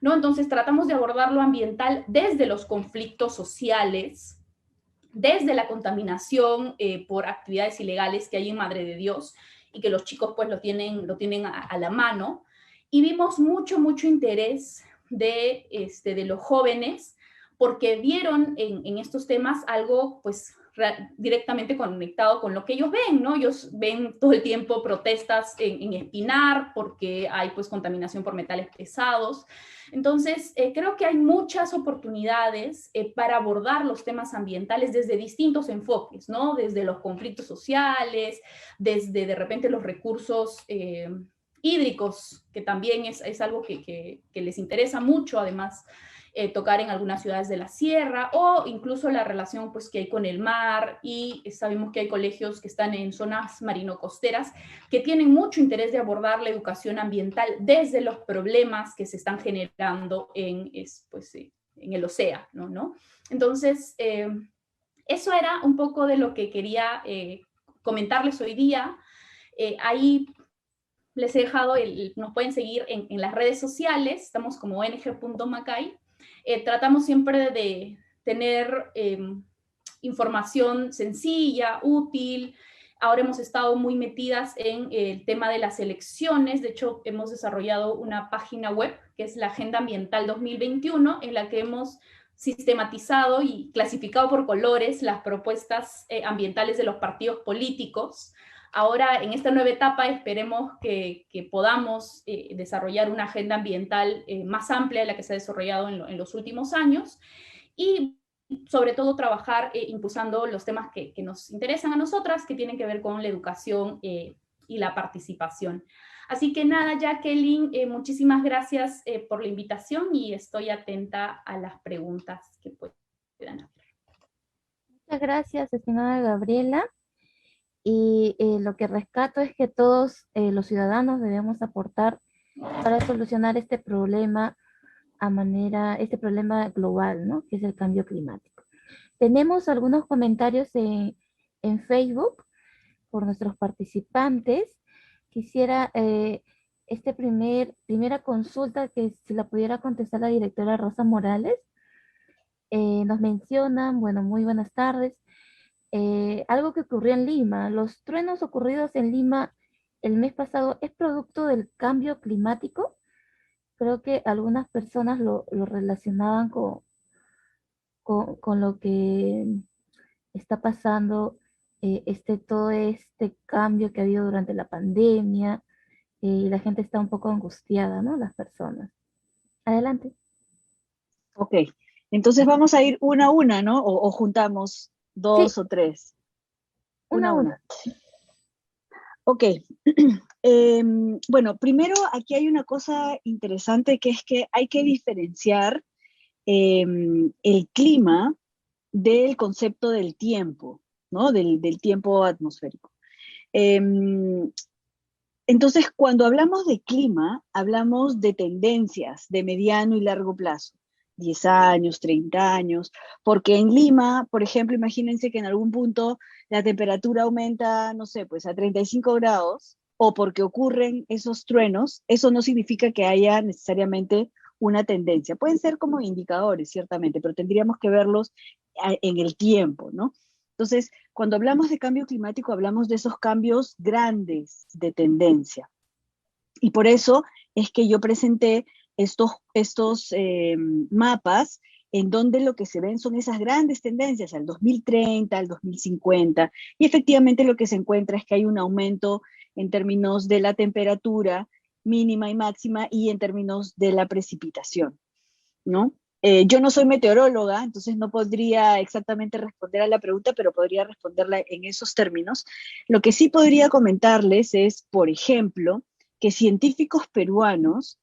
Speaker 3: ¿no? Entonces tratamos de abordar lo ambiental desde los conflictos sociales, desde la contaminación por actividades ilegales que hay en Madre de Dios y que los chicos pues lo tienen a la mano. Y vimos mucho interés de los jóvenes porque vieron en estos temas algo pues directamente conectado con lo que ellos ven, ¿no? Ellos ven todo el tiempo protestas en Espinar porque hay pues contaminación por metales pesados. Entonces, creo que hay muchas oportunidades para abordar los temas ambientales desde distintos enfoques, ¿no? Desde los conflictos sociales, desde de repente los recursos hídricos, que también es algo que les interesa mucho, además, tocar en algunas ciudades de la sierra, o incluso la relación pues, que hay con el mar, y sabemos que hay colegios que están en zonas marino-costeras que tienen mucho interés de abordar la educación ambiental desde los problemas que se están generando en el océano, ¿no? Entonces, eso era un poco de lo que quería comentarles hoy día. Ahí les he dejado, nos pueden seguir en las redes sociales, estamos como ong.macay. Tratamos siempre de tener información sencilla, útil. Ahora hemos estado muy metidas en el tema de las elecciones. De hecho, hemos desarrollado una página web que es la Agenda Ambiental 2021, en la que hemos sistematizado y clasificado por colores las propuestas ambientales de los partidos políticos. Ahora, en esta nueva etapa, esperemos que podamos desarrollar una agenda ambiental más amplia de la que se ha desarrollado en los últimos años, y sobre todo trabajar impulsando los temas que nos interesan a nosotras, que tienen que ver con la educación y la participación. Así que nada, Jacqueline, muchísimas gracias por la invitación, y estoy atenta a las preguntas que puedan haber.
Speaker 1: Muchas gracias, estimada Gabriela. Y lo que rescato es que todos los ciudadanos debemos aportar para solucionar este problema este problema global, ¿no? Que es el cambio climático. Tenemos algunos comentarios en Facebook por nuestros participantes. Quisiera primera consulta que si la pudiera contestar la directora Rosa Morales. Nos mencionan, bueno, muy buenas tardes. Algo que ocurrió en Lima. Los truenos ocurridos en Lima el mes pasado es producto del cambio climático. Creo que algunas personas lo relacionaban con lo que está pasando, todo este cambio que ha habido durante la pandemia, y la gente está un poco angustiada, ¿no? Las personas. Adelante.
Speaker 2: Ok, entonces vamos a ir una a una, ¿no? O juntamos dos
Speaker 1: Sí.
Speaker 2: o tres.
Speaker 1: Una a una.
Speaker 2: Ok. Bueno, primero aquí hay una cosa interesante, que es que hay que diferenciar el clima del concepto del tiempo, ¿no? Del tiempo atmosférico. Entonces, cuando hablamos de clima, hablamos de tendencias de mediano y largo plazo, 10 años, 30 años, porque en Lima, por ejemplo, imagínense que en algún punto la temperatura aumenta, no sé, pues a 35 grados, o porque ocurren esos truenos, eso no significa que haya necesariamente una tendencia. Pueden ser como indicadores, ciertamente, pero tendríamos que verlos en el tiempo, ¿no? Entonces, cuando hablamos de cambio climático, hablamos de esos cambios grandes de tendencia. Y por eso es que yo presenté estos mapas en donde lo que se ven son esas grandes tendencias al 2030, al 2050, y efectivamente lo que se encuentra es que hay un aumento en términos de la temperatura mínima y máxima y en términos de la precipitación, ¿no? Yo no soy meteoróloga, entonces no podría exactamente responder a la pregunta, pero podría responderla en esos términos. Lo que sí podría comentarles es, por ejemplo, que científicos peruanos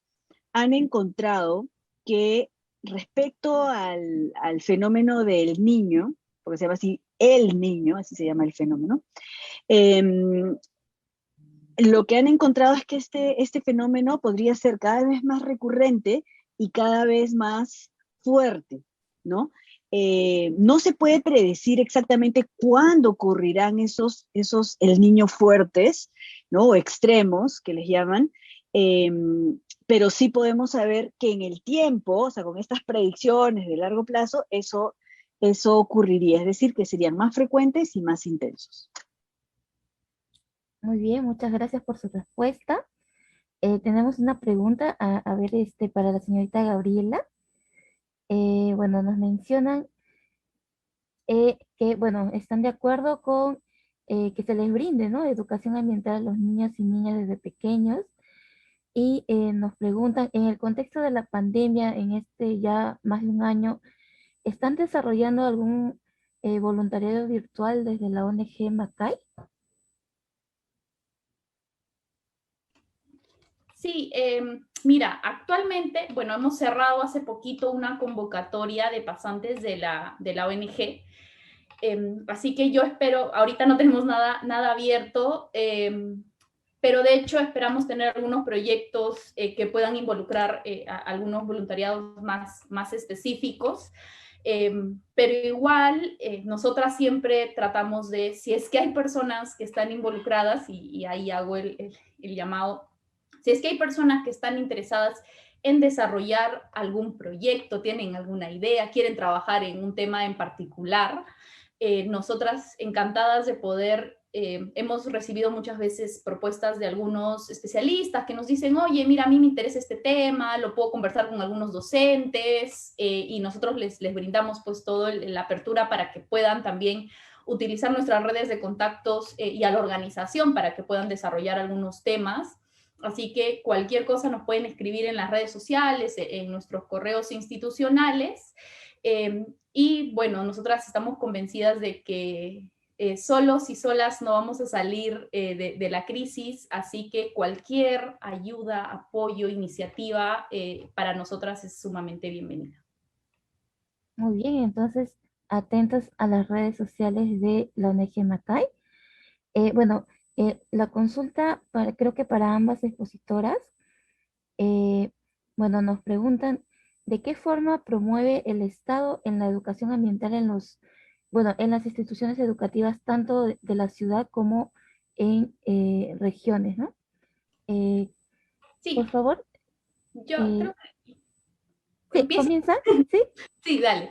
Speaker 2: han encontrado que respecto al fenómeno del Niño, porque se llama así el Niño, así se llama el fenómeno, lo que han encontrado es que este fenómeno podría ser cada vez más recurrente y cada vez más fuerte, ¿no? No se puede predecir exactamente cuándo ocurrirán esos el niño fuertes, ¿no? O extremos, que les llaman, eh, pero sí podemos saber que en el tiempo, o sea, con estas predicciones de largo plazo, eso ocurriría, es decir, que serían más frecuentes y más intensos.
Speaker 1: Muy bien, muchas gracias por su respuesta. Tenemos una pregunta, a ver, para la señorita Gabriela. Bueno, nos mencionan que, bueno, están de acuerdo con que se les brinde, ¿no? Educación ambiental a los niños y niñas desde pequeños. Y nos preguntan, en el contexto de la pandemia, en este ya más de un año, ¿están desarrollando algún voluntariado virtual desde la ONG Macay?
Speaker 3: Sí, mira, actualmente, bueno, hemos cerrado hace poquito una convocatoria de pasantes de la ONG, así que yo espero, ahorita no tenemos nada abierto, pero de hecho esperamos tener algunos proyectos que puedan involucrar a algunos voluntariados más específicos. Pero igual, nosotras siempre tratamos de, si es que hay personas que están involucradas, y ahí hago el llamado, si es que hay personas que están interesadas en desarrollar algún proyecto, tienen alguna idea, quieren trabajar en un tema en particular, nosotras encantadas de poder, hemos recibido muchas veces propuestas de algunos especialistas que nos dicen, oye, mira, a mí me interesa este tema, lo puedo conversar con algunos docentes, y nosotros les brindamos pues toda la apertura para que puedan también utilizar nuestras redes de contactos y a la organización para que puedan desarrollar algunos temas. Así que cualquier cosa nos pueden escribir en las redes sociales, en nuestros correos institucionales. Y bueno, nosotras estamos convencidas de que solos y solas no vamos a salir de la crisis, así que cualquier ayuda, apoyo, iniciativa para nosotras es sumamente bienvenida.
Speaker 1: Muy bien, entonces atentos a las redes sociales de la ONG Macay. Bueno, la consulta creo que para ambas expositoras, eh, bueno, nos preguntan de qué forma promueve el Estado en la educación ambiental en bueno, en las instituciones educativas tanto de la ciudad como en regiones, ¿no? Eh,
Speaker 3: Sí,
Speaker 1: por favor,
Speaker 3: yo
Speaker 1: eh,
Speaker 3: creo que
Speaker 1: sí,
Speaker 3: empiezo.
Speaker 1: comienza, ¿sí?
Speaker 3: Sí, dale.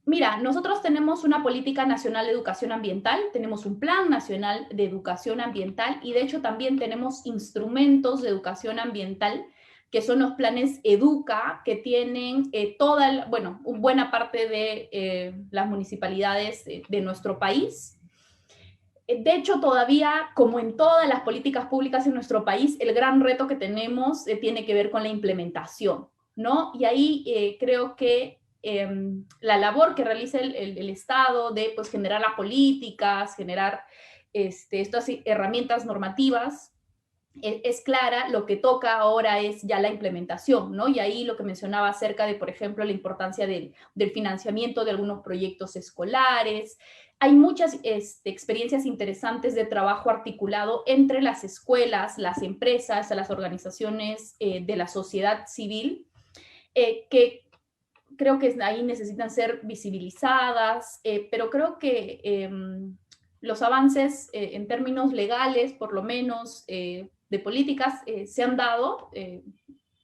Speaker 3: Mira, nosotros tenemos una política nacional de educación ambiental, tenemos un plan nacional de educación ambiental y de hecho también tenemos instrumentos de educación ambiental que son los planes Educa, que tienen bueno, buena parte de las municipalidades de nuestro país. De hecho, todavía, como en todas las políticas públicas en nuestro país, el gran reto que tenemos tiene que ver con la implementación, ¿no? Y ahí creo que la labor que realiza el Estado de pues, generar las políticas, generar estas herramientas normativas, es clara, lo que toca ahora es ya la implementación, ¿no? Y ahí lo que mencionaba acerca de, por ejemplo, la importancia del financiamiento de algunos proyectos escolares. Hay muchas experiencias interesantes de trabajo articulado entre las escuelas, las empresas, las organizaciones de la sociedad civil, que creo que ahí necesitan ser visibilizadas, pero creo que los avances en términos legales, por lo menos de políticas, se han dado.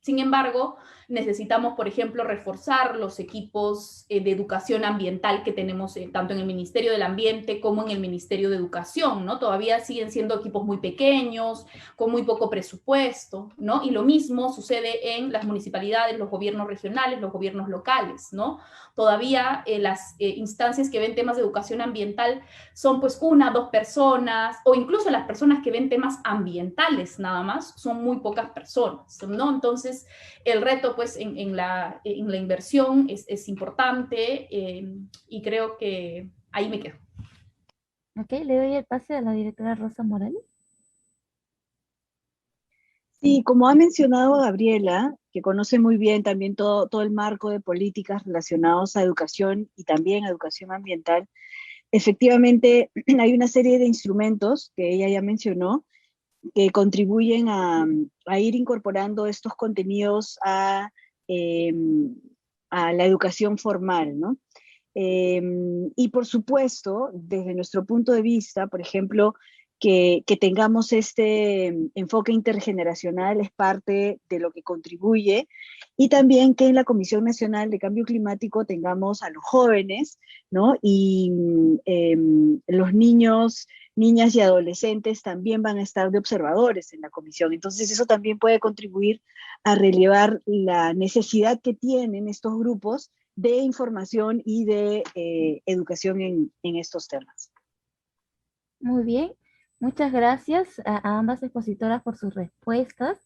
Speaker 3: Sin embargo, necesitamos, por ejemplo, reforzar los equipos de educación ambiental que tenemos tanto en el Ministerio del Ambiente como en el Ministerio de Educación, ¿no? Todavía siguen siendo equipos muy pequeños, con muy poco presupuesto, ¿no? Y lo mismo sucede en las municipalidades, los gobiernos regionales, los gobiernos locales, ¿no? Todavía las instancias que ven temas de educación ambiental son pues una, dos personas, o incluso las personas que ven temas ambientales nada más, son muy pocas personas, ¿no? Entonces, el reto pues en la inversión es importante y creo que ahí me quedo.
Speaker 1: Ok, le doy el pase a la directora Rosa Morales.
Speaker 2: Sí, como ha mencionado Gabriela, que conoce muy bien también todo el marco de políticas relacionados a educación y también a educación ambiental, efectivamente hay una serie de instrumentos que ella ya mencionó que contribuyen a ir incorporando estos contenidos a la educación formal, ¿no? Y por supuesto, desde nuestro punto de vista, por ejemplo, que tengamos este enfoque intergeneracional es parte de lo que contribuye, y también que en la Comisión Nacional de Cambio Climático tengamos a los jóvenes, ¿no? Y los niños, niñas y adolescentes también van a estar de observadores en la comisión. Entonces eso también puede contribuir a relevar la necesidad que tienen estos grupos de información y de educación en estos temas.
Speaker 1: Muy bien, muchas gracias a ambas expositoras por sus respuestas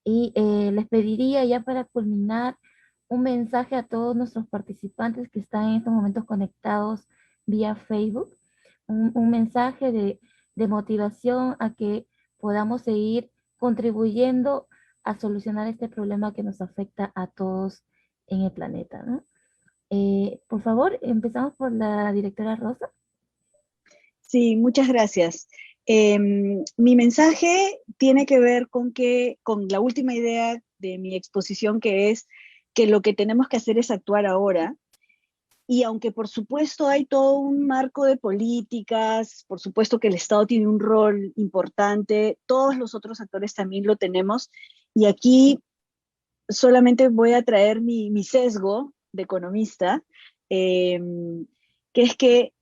Speaker 1: y les pediría ya para culminar un mensaje a todos nuestros participantes que están en estos momentos conectados vía Facebook, un mensaje de motivación a que podamos seguir contribuyendo a solucionar este problema que nos afecta a todos en el planeta, ¿no? Por favor, empezamos por la directora Rosa.
Speaker 2: Sí, muchas gracias. Mi mensaje tiene que ver con la última idea de mi exposición, que es que lo que tenemos que hacer es actuar ahora. Y aunque por supuesto hay todo un marco de políticas, por supuesto que el Estado tiene un rol importante, todos los otros actores también lo tenemos. Y aquí solamente voy a traer mi sesgo de economista, que es que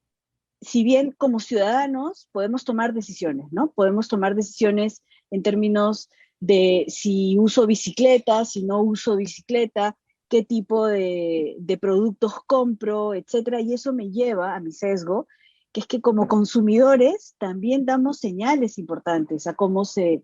Speaker 2: si bien como ciudadanos podemos tomar decisiones, ¿no? Podemos tomar decisiones en términos de si uso bicicleta, si no uso bicicleta, qué tipo de productos compro, etcétera. Y eso me lleva a mi sesgo, que es que como consumidores también damos señales importantes a cómo se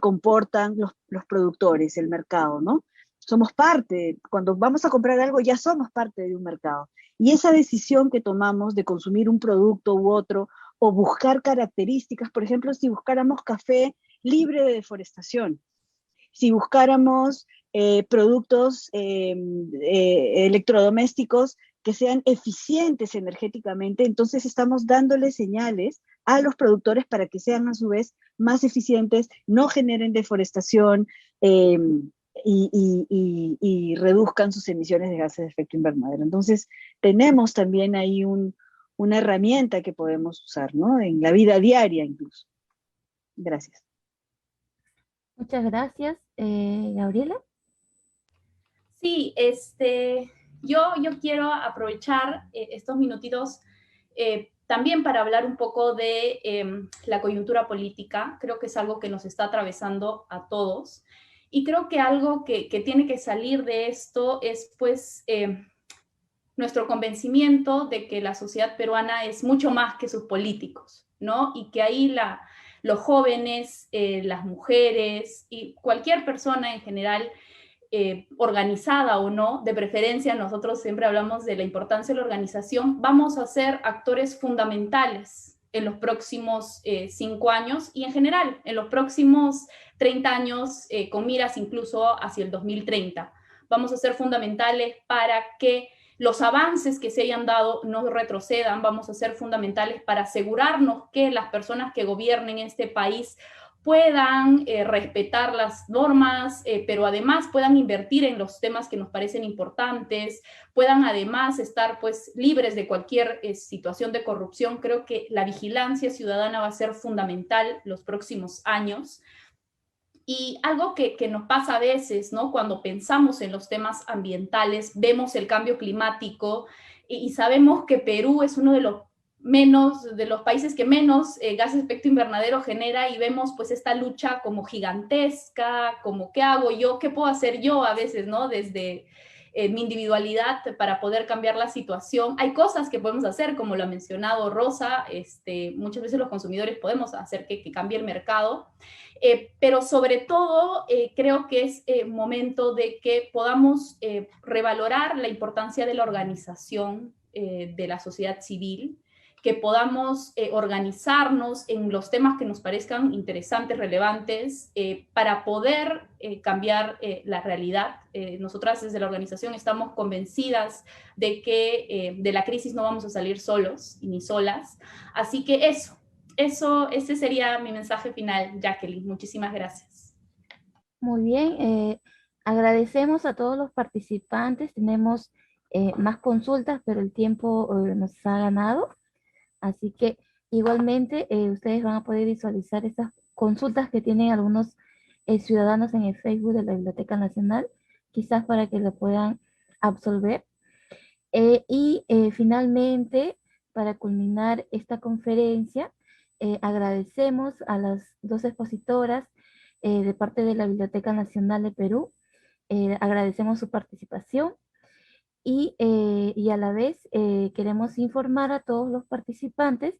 Speaker 2: comportan los productores, el mercado, ¿no? Somos parte, cuando vamos a comprar algo ya somos parte de un mercado. Y esa decisión que tomamos de consumir un producto u otro, o buscar características, por ejemplo, si buscáramos café libre de deforestación, si buscáramos productos electrodomésticos que sean eficientes energéticamente, entonces estamos dándole señales a los productores para que sean a su vez más eficientes, no generen deforestación, y reduzcan sus emisiones de gases de efecto invernadero. Entonces, tenemos también ahí una herramienta que podemos usar, ¿no? En la vida diaria incluso. Gracias.
Speaker 1: Muchas gracias. Gabriela.
Speaker 3: Sí, yo quiero aprovechar estos minutitos también para hablar un poco de la coyuntura política. Creo que es algo que nos está atravesando a todos. Y creo que algo que tiene que salir de esto es pues nuestro convencimiento de que la sociedad peruana es mucho más que sus políticos, ¿no? Y que ahí los jóvenes, las mujeres y cualquier persona en general, organizada o no, de preferencia nosotros siempre hablamos de la importancia de la organización, vamos a ser actores fundamentales en los próximos 5 años y en general en los próximos 30 años, con miras incluso hacia el 2030. Vamos a ser fundamentales para que los avances que se hayan dado no retrocedan, vamos a ser fundamentales para asegurarnos que las personas que gobiernen este país puedan respetar las normas, pero además puedan invertir en los temas que nos parecen importantes, puedan además estar pues libres de cualquier situación de corrupción. Creo que la vigilancia ciudadana va a ser fundamental los próximos años. Y algo que nos pasa a veces, ¿no? Cuando pensamos en los temas ambientales, vemos el cambio climático y sabemos que Perú es uno de los países que menos gases de efecto invernadero genera, y vemos pues esta lucha como gigantesca, como ¿qué hago yo? ¿Qué puedo hacer yo a veces, ¿no? Desde mi individualidad para poder cambiar la situación. Hay cosas que podemos hacer, como lo ha mencionado Rosa, muchas veces los consumidores podemos hacer que cambie el mercado, pero sobre todo creo que es momento de que podamos revalorar la importancia de la organización de la sociedad civil, que podamos organizarnos en los temas que nos parezcan interesantes, relevantes, para poder cambiar la realidad. Nosotras desde la organización estamos convencidas de que de la crisis no vamos a salir solos y ni solas. Así que eso, ese sería mi mensaje final, Jacqueline. Muchísimas gracias.
Speaker 1: Muy bien, agradecemos a todos los participantes. Tenemos más consultas, pero el tiempo nos ha ganado. Así que igualmente ustedes van a poder visualizar estas consultas que tienen algunos ciudadanos en el Facebook de la Biblioteca Nacional, quizás para que lo puedan absolver. Finalmente, para culminar esta conferencia, agradecemos a las dos expositoras de parte de la Biblioteca Nacional de Perú. Agradecemos su participación y a la vez queremos informar a todos los participantes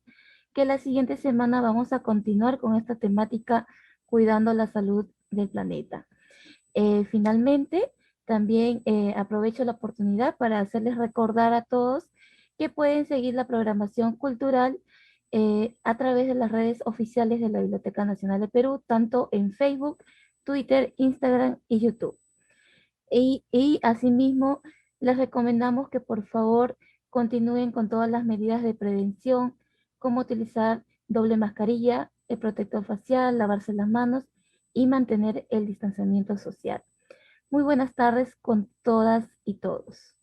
Speaker 1: que la siguiente semana vamos a continuar con esta temática cuidando la salud del planeta. Finalmente, también aprovecho la oportunidad para hacerles recordar a todos que pueden seguir la programación cultural a través de las redes oficiales de la Biblioteca Nacional de Perú, tanto en Facebook, Twitter, Instagram y YouTube. Y asimismo, les recomendamos que por favor continúen con todas las medidas de prevención, como utilizar doble mascarilla, el protector facial, lavarse las manos y mantener el distanciamiento social. Muy buenas tardes con todas y todos.